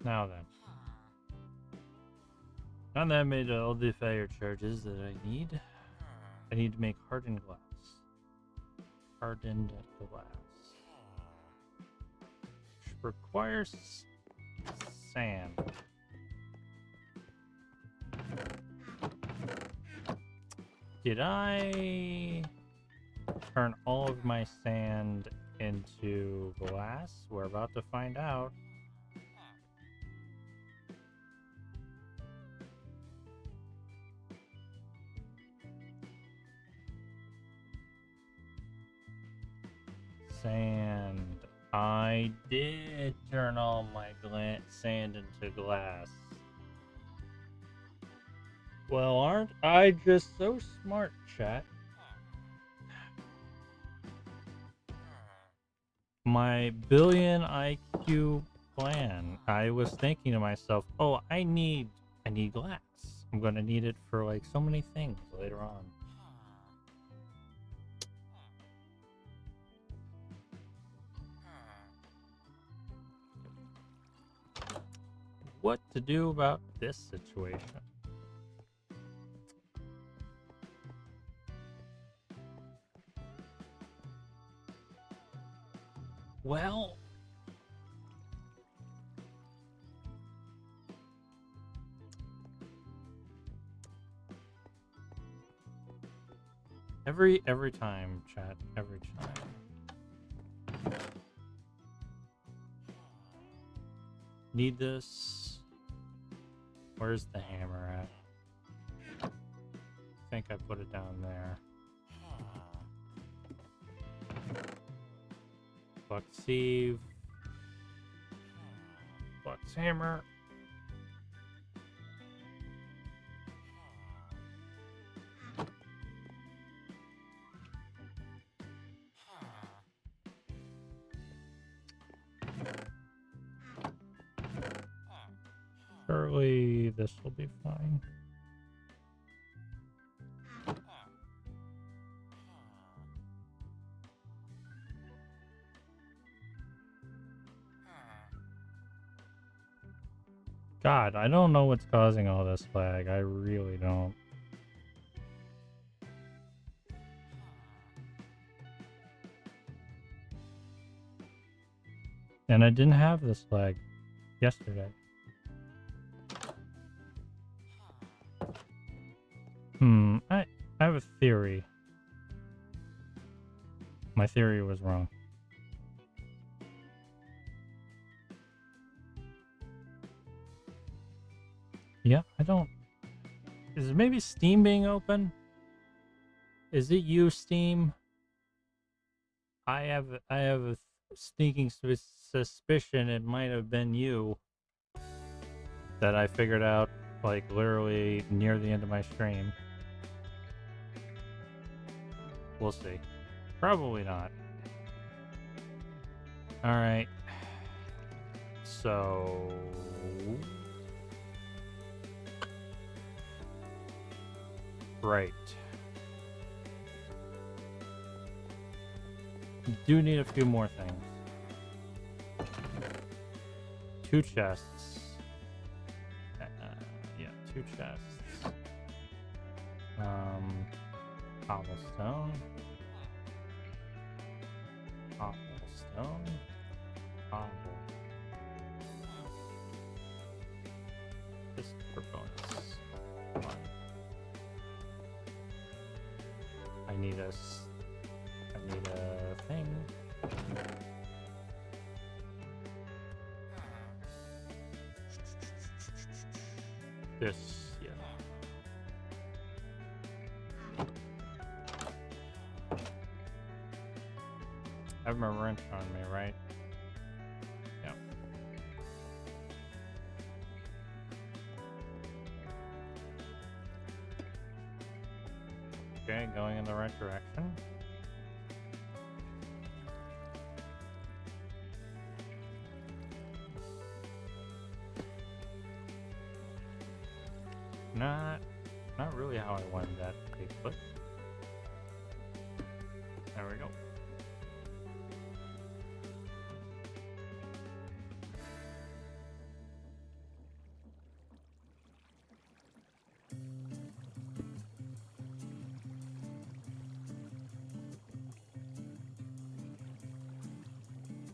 Now then. Now that I made all the fire charges that I need to make hardened glass. Hardened glass. Which requires sand. Did I turn all of my sand into glass? We're about to find out. Sand. I did turn all my sand into glass. Well, aren't I just so smart, chat? My billion IQ plan. I was thinking to myself, oh, I need glass. I'm gonna need it for like so many things later on. What to do about this situation? Well, every time, chat, every time. Need this. Where's the hammer at? I think I put it down there. Buck sieve. Buck's hammer. Surely this will be fine. God, I don't know what's causing all this lag. I really don't. And I didn't have this lag yesterday. I have a theory. My theory was wrong. Yeah, I don't... Is it maybe Steam being open? Is it you, Steam? I have a sneaking suspicion it might have been you that I figured out, like, literally near the end of my stream. We'll see. Probably not. Alright. So... Right. Do need a few more things. 2 chests. Yeah, 2 chests. Cobblestone. Cobblestone. Cobble. Just for bonus. Fun. I need a thing. This, yeah. I have my wrench on me, right? Yeah. Okay, going in the right direction. Not really how I wanted that to be put. There we go.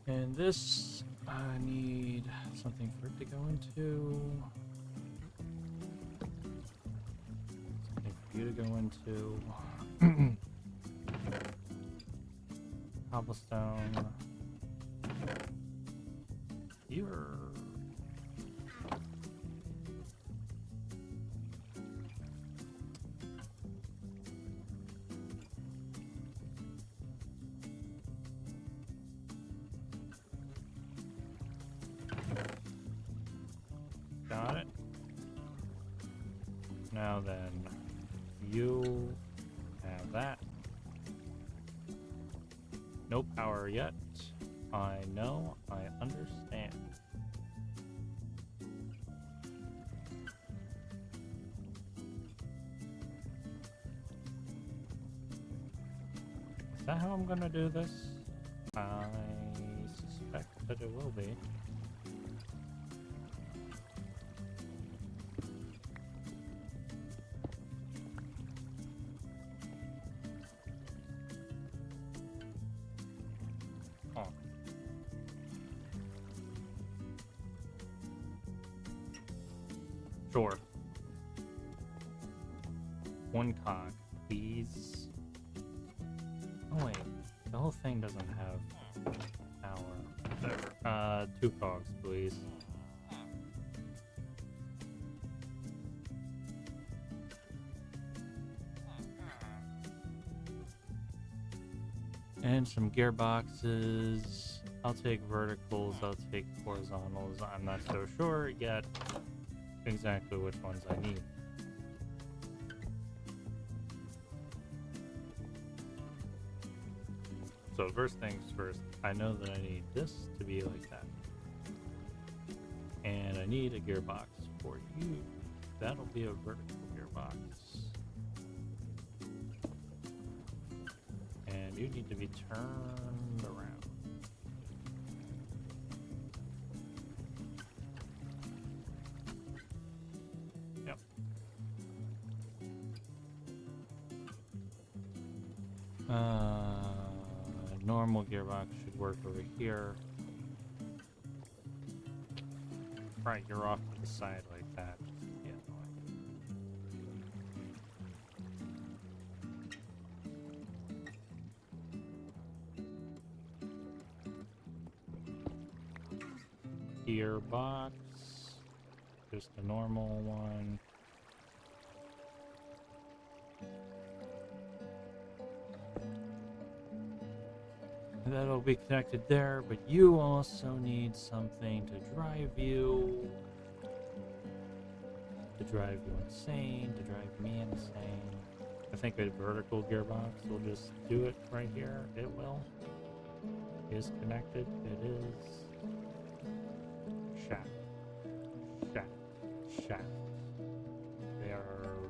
And this, I need something for it to go into. You to go into cobblestone. Here. Now then, you have that. No power yet. I know, I understand. Is that how I'm gonna do this? I suspect that it will be. Oh. Sure. One cog, please. Oh wait, the whole thing doesn't have power. There. 2 cogs, please. And some gearboxes. I'll take verticals, I'll take horizontals. I'm not so sure yet exactly which ones I need. So first things first, I know that I need this to be like that. And I need a gearbox for you. That'll be a vertical gearbox. And you need to be turned around. Yep. Normal gearbox should work over here. Right, you're off to the side like that. Yeah, gearbox, just a normal one. That'll be connected there, but you also need something to drive you. To drive you insane, to drive me insane. I think a vertical gearbox will just do it right here. It will. It is connected. It is. Shaft. Shaft. Shaft. They are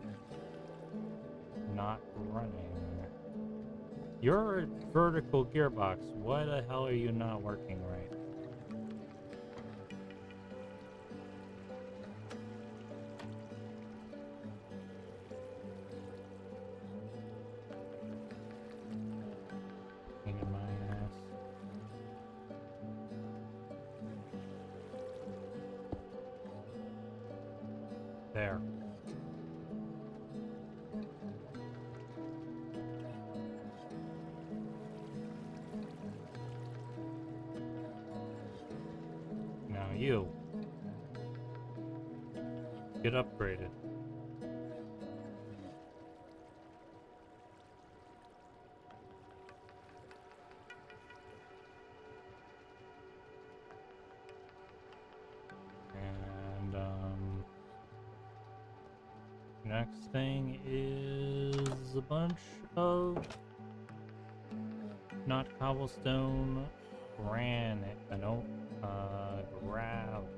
not running. You're a vertical gearbox. Why the hell are you not working right? Pain in my ass. There. Now you. Get upgraded. And next thing is a bunch of not cobblestone, granite, gravel.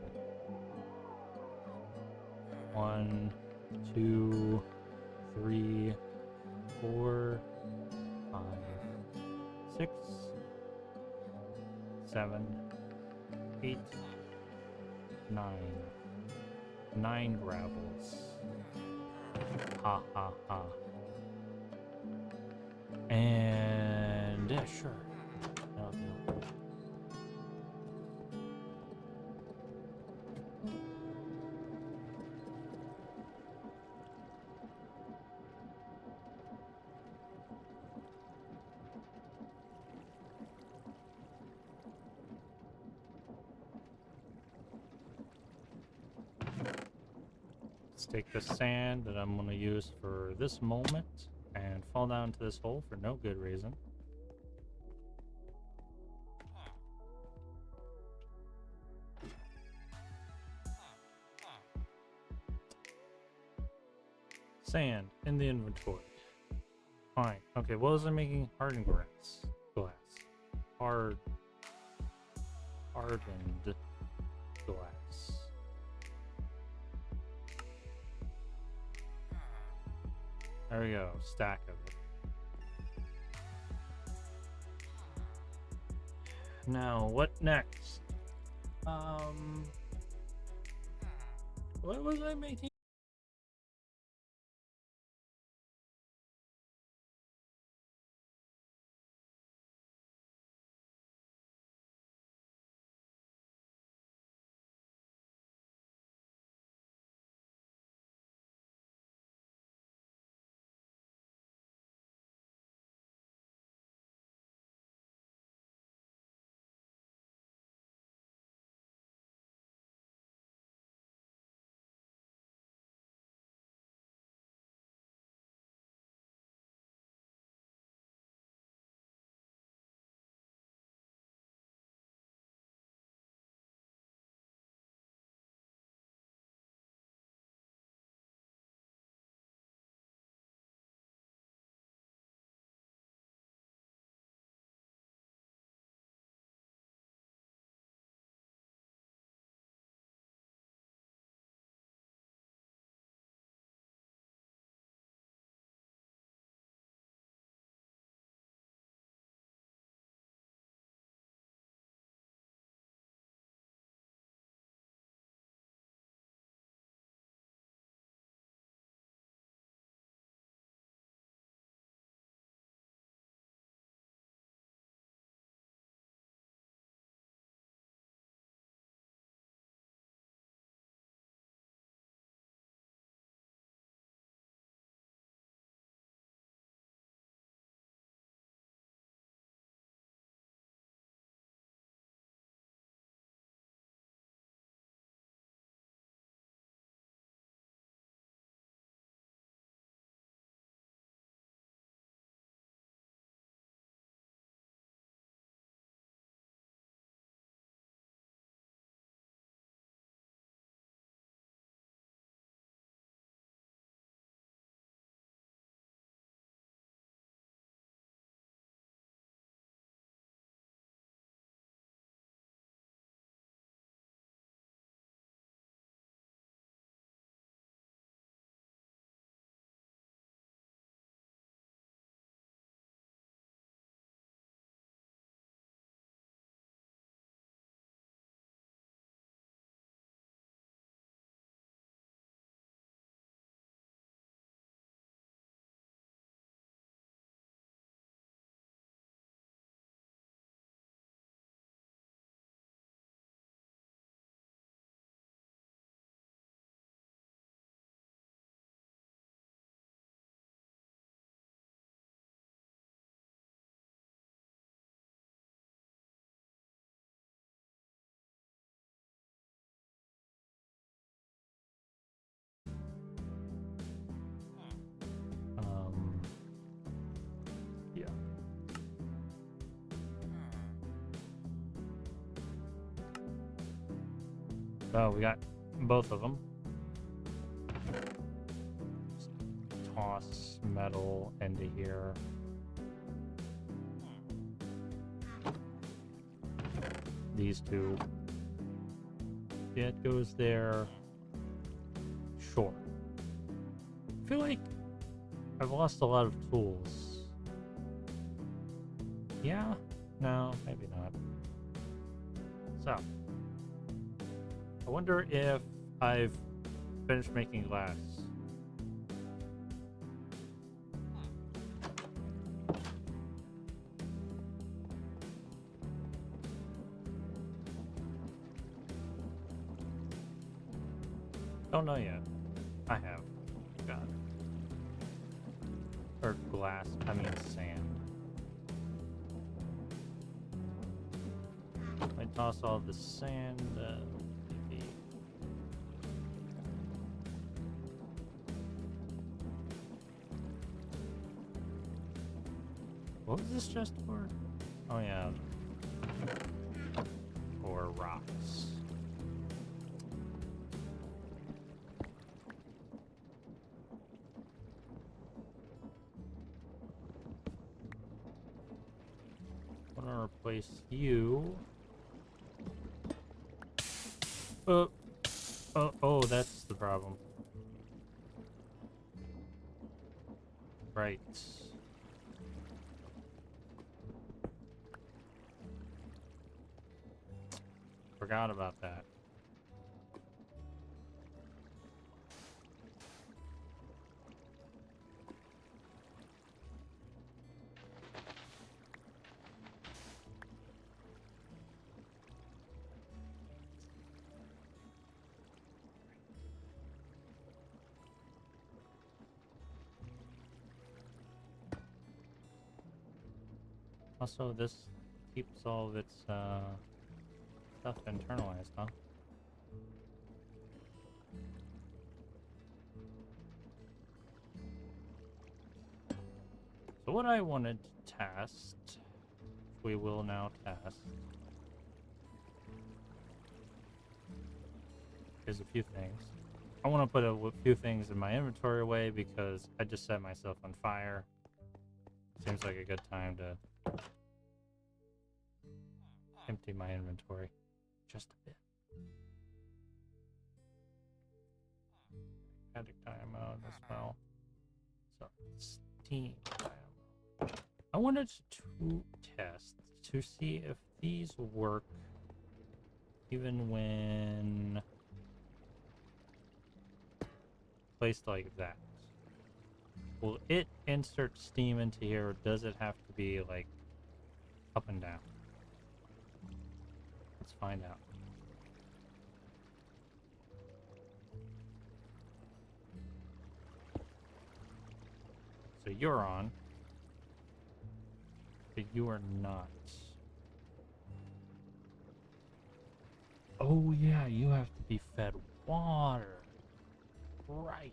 1, 2, 3, 4, 5, 6, 7, 8, 9. 9 gravels. Ha ha ha. And yeah, sure. That'll do. Let's take the sand that I'm going to use for this moment and fall down to this hole for no good reason. Sand in the inventory. Fine. Okay, what was I making? Hardened glass. Hardened glass. There we go. Stack of it. Now, what next? What was I making? Yeah. Oh, we got both of them. Just toss metal into here. These two. Yeah, it goes there. Sure. I feel like I've lost a lot of tools. Yeah? No, maybe not. So, I wonder if I've finished making glass. Don't know yet. I have. Got it. Or glass, I mean sand. I toss all the sand. Maybe. What was this just for? Oh yeah. For rocks. place you. Oh, that's the problem. Right. Forgot about that. Also, this keeps all of its stuff internalized, huh? So what I wanted to test, we will now test, is a few things. I want to put a few things in my inventory away because I just set myself on fire. Seems like a good time to empty my inventory just a bit. Magic diamond as well. So steam diamond. I wanted to test to see if these work even when placed like that. Will it insert steam into here, or does it have to be like up and down? Let's find out. So you're on, but you are not. Oh yeah, you have to be fed water. Right.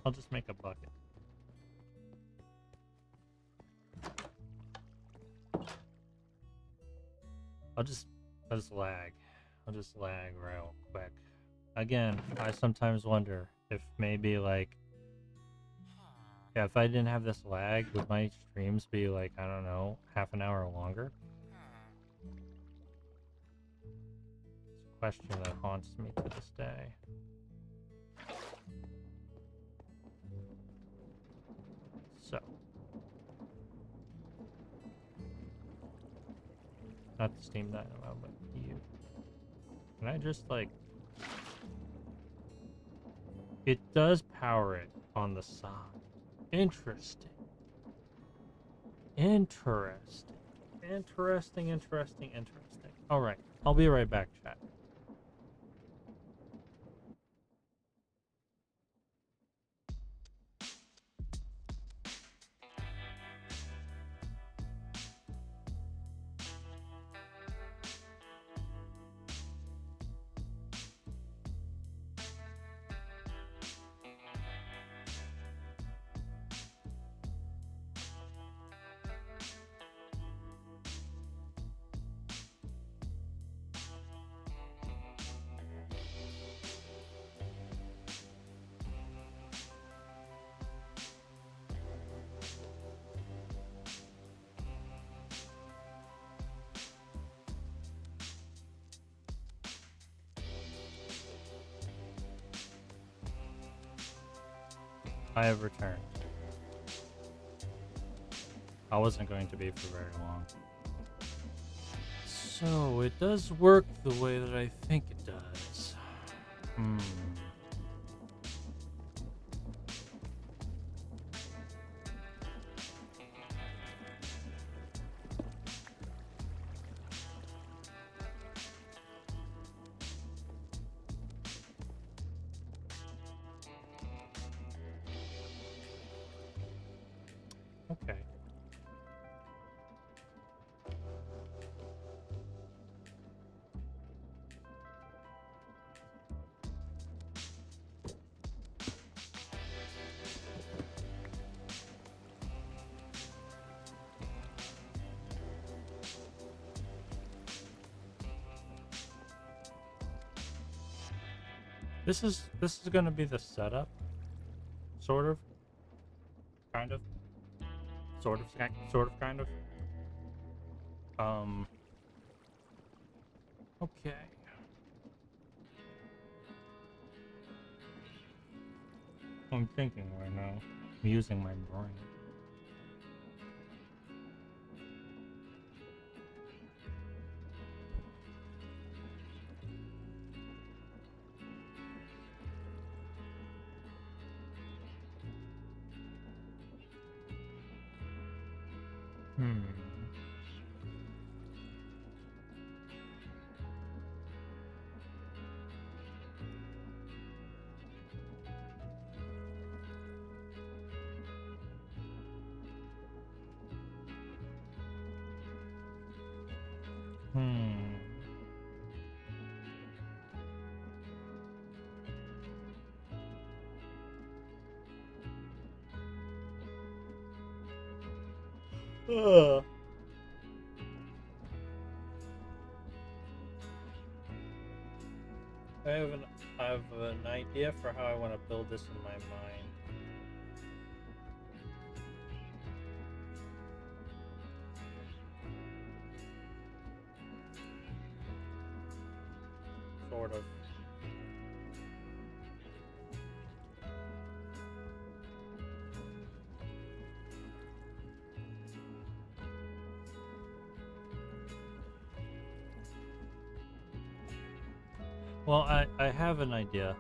I'll just make a bucket. I'll just lag. I'll just lag real quick. Again, I sometimes wonder if maybe like, yeah, if I didn't have this lag, would my streams be like, I don't know, half an hour longer? It's a question that haunts me to this day. So. Not the steam dynamo, but you. Can I just like... It does power it on the side. Interesting. Interesting. Interesting. Alright, I'll be right back, chat. I have returned. I wasn't going to be for very long. So, it does work the way that I think it does. Okay. This is going to be the setup, sort of, kind of, kind of. Okay. I'm thinking right now. I'm using my brain. Hmm. Hmm. Ugh. I have an idea for how I want to build this in my mind. Sort of. Well, I have an idea,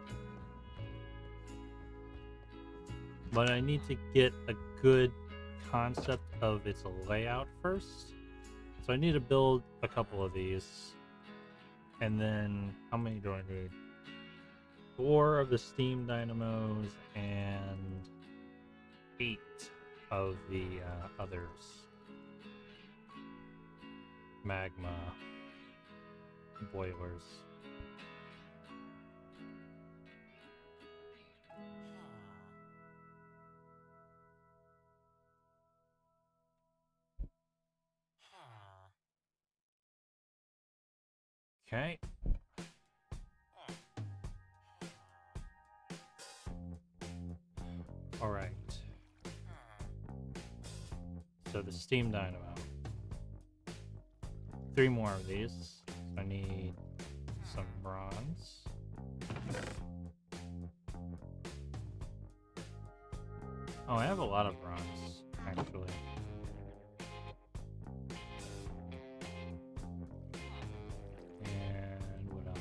but I need to get a good concept of its layout first. So I need to build a couple of these. And then, how many do I need? 4 of the steam dynamos and 8 of the others. Magma boilers. Okay. All right. So the steam dynamo. 3 more of these. So I need some bronze. Oh, I have a lot of bronze, actually. And what else?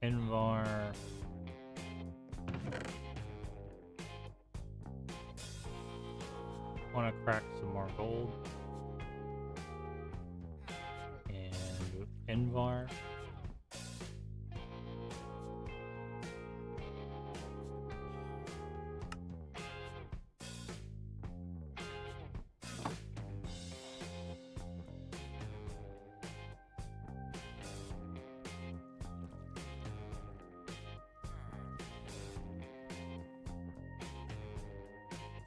Invar. Want to crack some more gold. And Invar.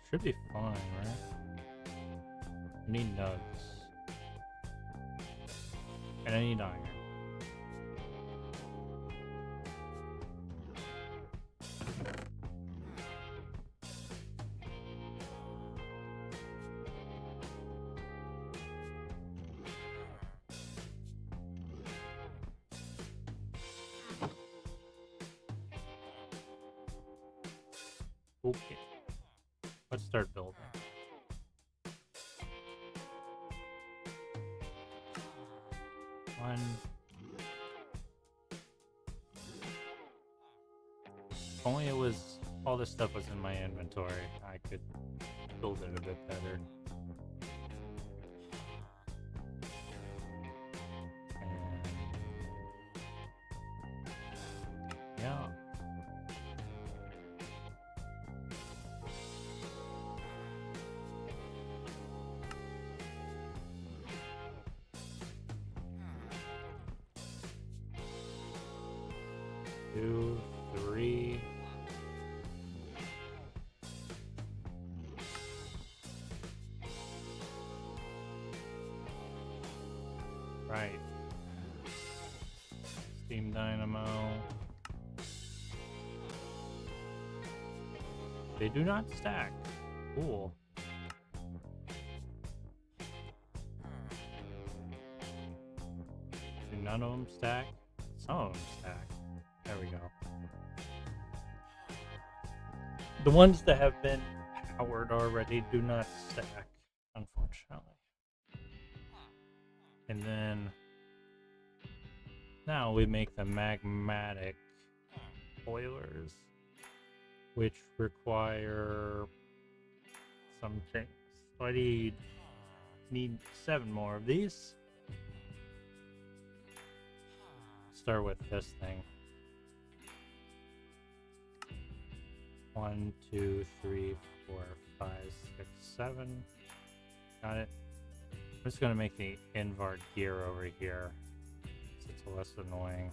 Should be fine, right? I need nugs. And I need iron. Okay. Let's start building. One. If only it was all this stuff was in my inventory, I could build it a bit better. And yeah. Two, 3. Right. Steam dynamo. They do not stack. Cool. None of them stack. Some of them stack. There we go. The ones that have been powered already do not stack, unfortunately. And then now we make the magmatic boilers, which require some things. So I need 7 more of these. Start with this thing. 1, 2, 3, 4, 5, 6, 7. Got it. I'm just gonna make the invert gear over here, so it's less annoying.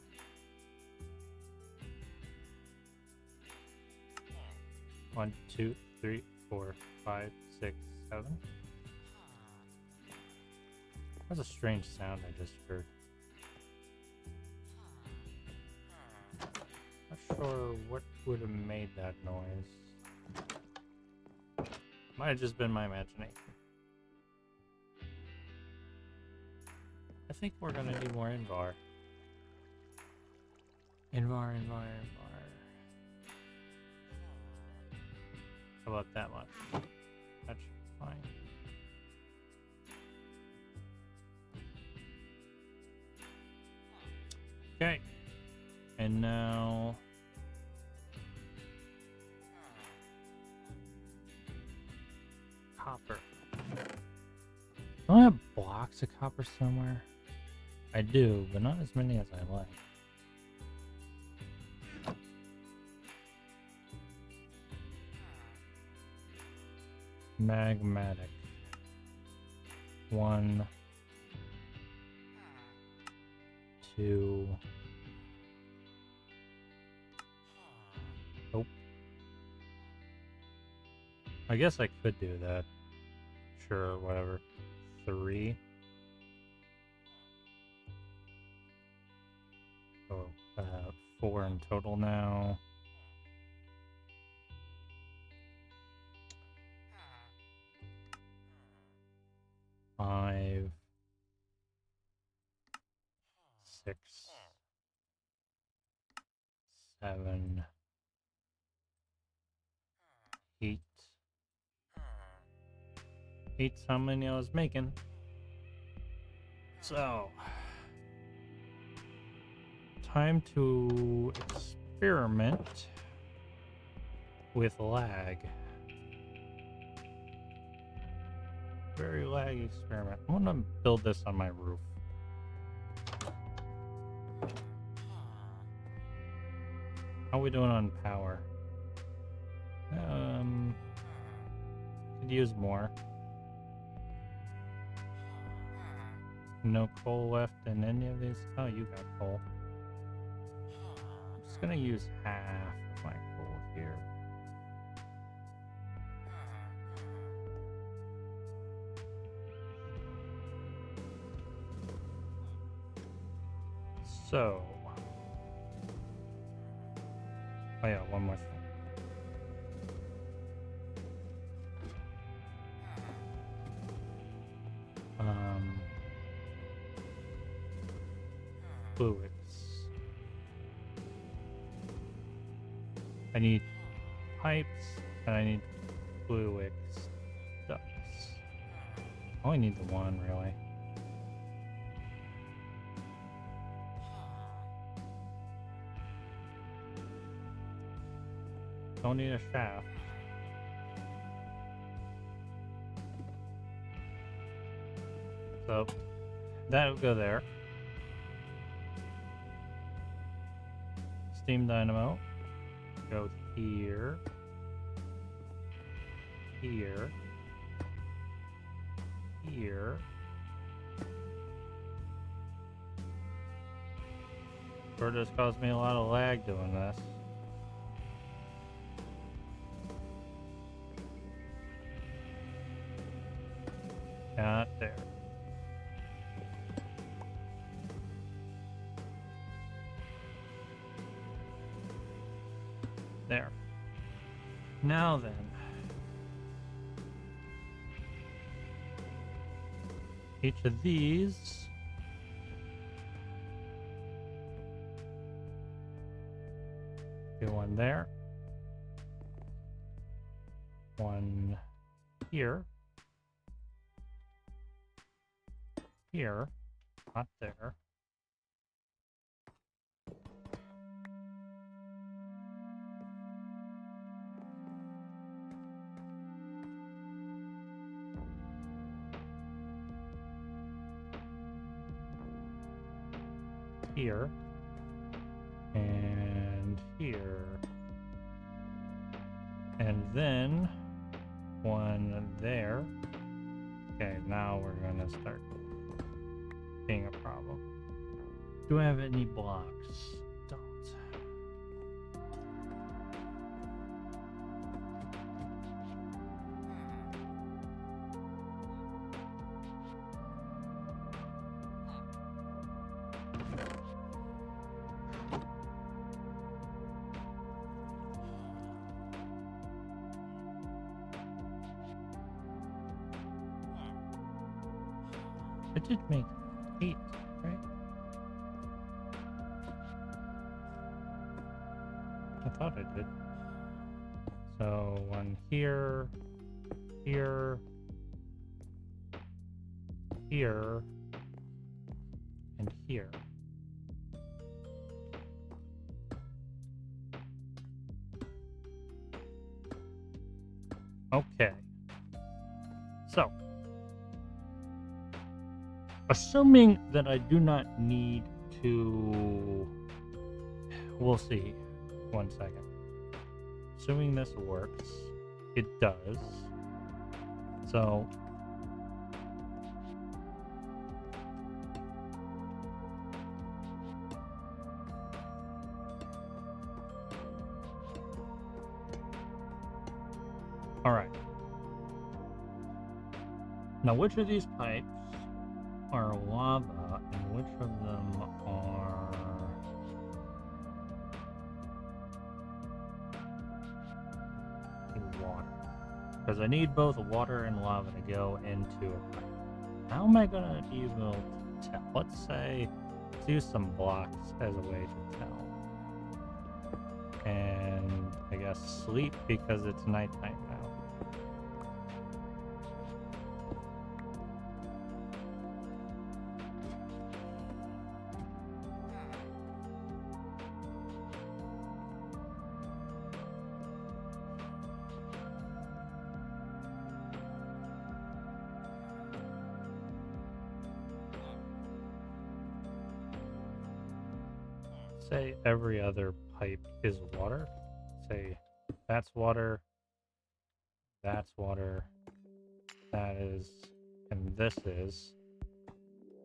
One, 2, 3, 4, 5, 6, 7. That's a strange sound I just heard. Not sure what would have made that noise. Might have just been my imagination. I think we're gonna need more Invar. Invar. How about that much? That should be fine. Okay. And now copper. Don't I have blocks of copper somewhere? I do, but not as many as I like. Magmatic. 1, 2. Nope. I guess I could do that. Sure, whatever. 3. So, 4 in total now. 5, 6, 7, 8. 8's how many I was making. So, time to experiment with lag. Very laggy experiment. I'm gonna build this on my roof. How are we doing on power? Could use more. No coal left in any of these. Oh, you got coal. I'm just gonna use half of my coal here. So, oh yeah, one more thing. Fluids. I need pipes and I need fluid ducts. I only need the one, really. Don't need a shaft. So that'll go there. Steam dynamo. Go here. Here. Here. Sure does cause me a lot of lag doing this. Not there. There. Now then. Each of these Do one there. One here. Here. Not there. Here. And here. And then one there. Okay, now we're gonna start being a problem. Do I have any blocks? Don't. I did make 8, right? I thought I did. So one here, here, here, and here. Okay. So, assuming that I do not need to... We'll see. 1 second. Assuming this works. It does. So... Alright. Now, which of these pipes are lava and which of them are water? Because I need both water and lava to go into a pipe. How am I gonna be able to tell? Let's use some blocks as a way to tell. And I guess sleep because it's nighttime now. Say every other pipe is water. Say that's water, that is, and this is.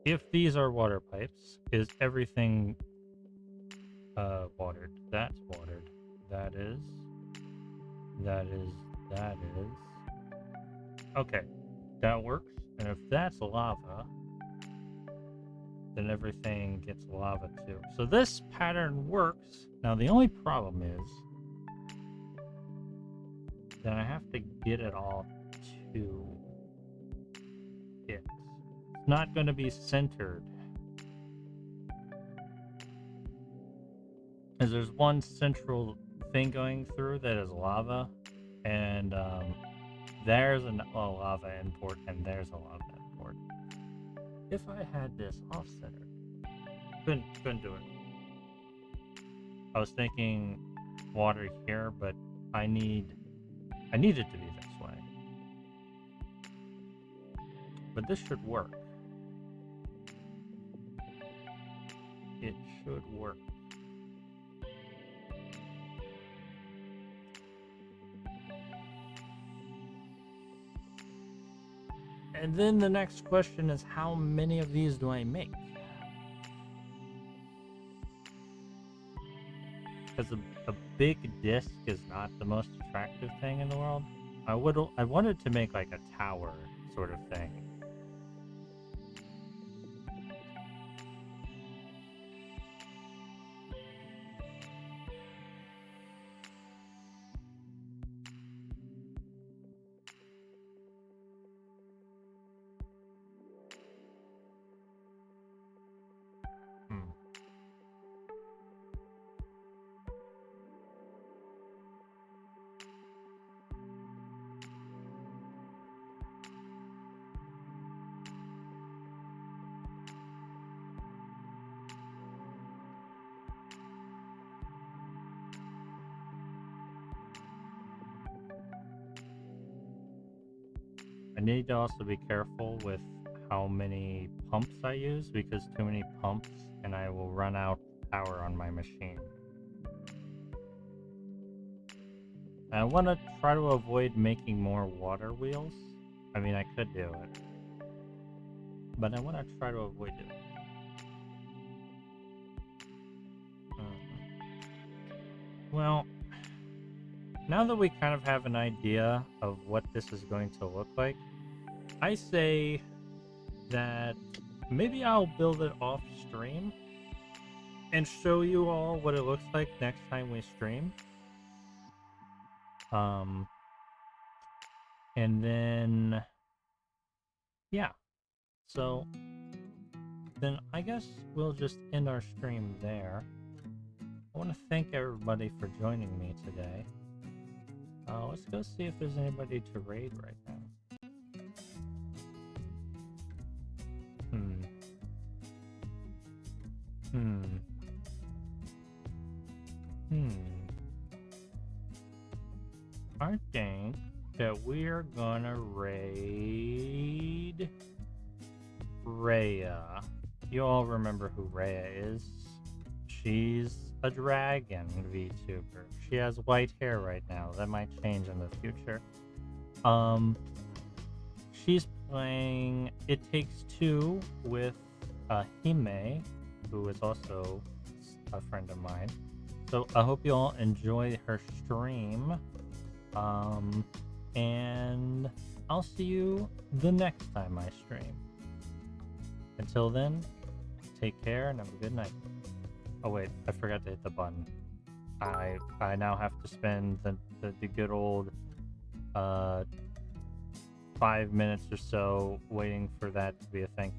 If these are water pipes, is everything watered? That's watered. That is. Okay, that works. And if that's lava, then everything gets lava too. So this pattern works. Now the only problem is that I have to get it all to it. It's not going to be centered. Because there's one central thing going through that is lava, and there's a lava import, and there's a lava import. If I had this off-centered, couldn't do it. I was thinking water here, but I need it to be this way. But this should work. It should work. And then the next question is, how many of these do I make? Because a big disc is not the most attractive thing in the world. I wanted to make like a tower sort of thing. I need to also be careful with how many pumps I use, because too many pumps and I will run out power on my machine. And I want to try to avoid making more water wheels. I mean, I could do it, but I want to try to avoid it. Well, now that we kind of have an idea of what this is going to look like, I say that maybe I'll build it off stream and show you all what it looks like next time we stream. And then, yeah. So then I guess we'll just end our stream there. I want to thank everybody for joining me today. Let's go see if there's anybody to raid right now. I think that we're gonna raid Rhea. You all remember who Rhea is? She's a dragon VTuber. She has white hair right now. That might change in the future. She's playing It Takes Two with Hime, who is also a friend of mine. So I hope you all enjoy her stream. And I'll see you the next time I stream. Until then, take care and have a good night. Oh wait, I forgot to hit the button. I now have to spend the good old 5 minutes or so waiting for that to be a thing.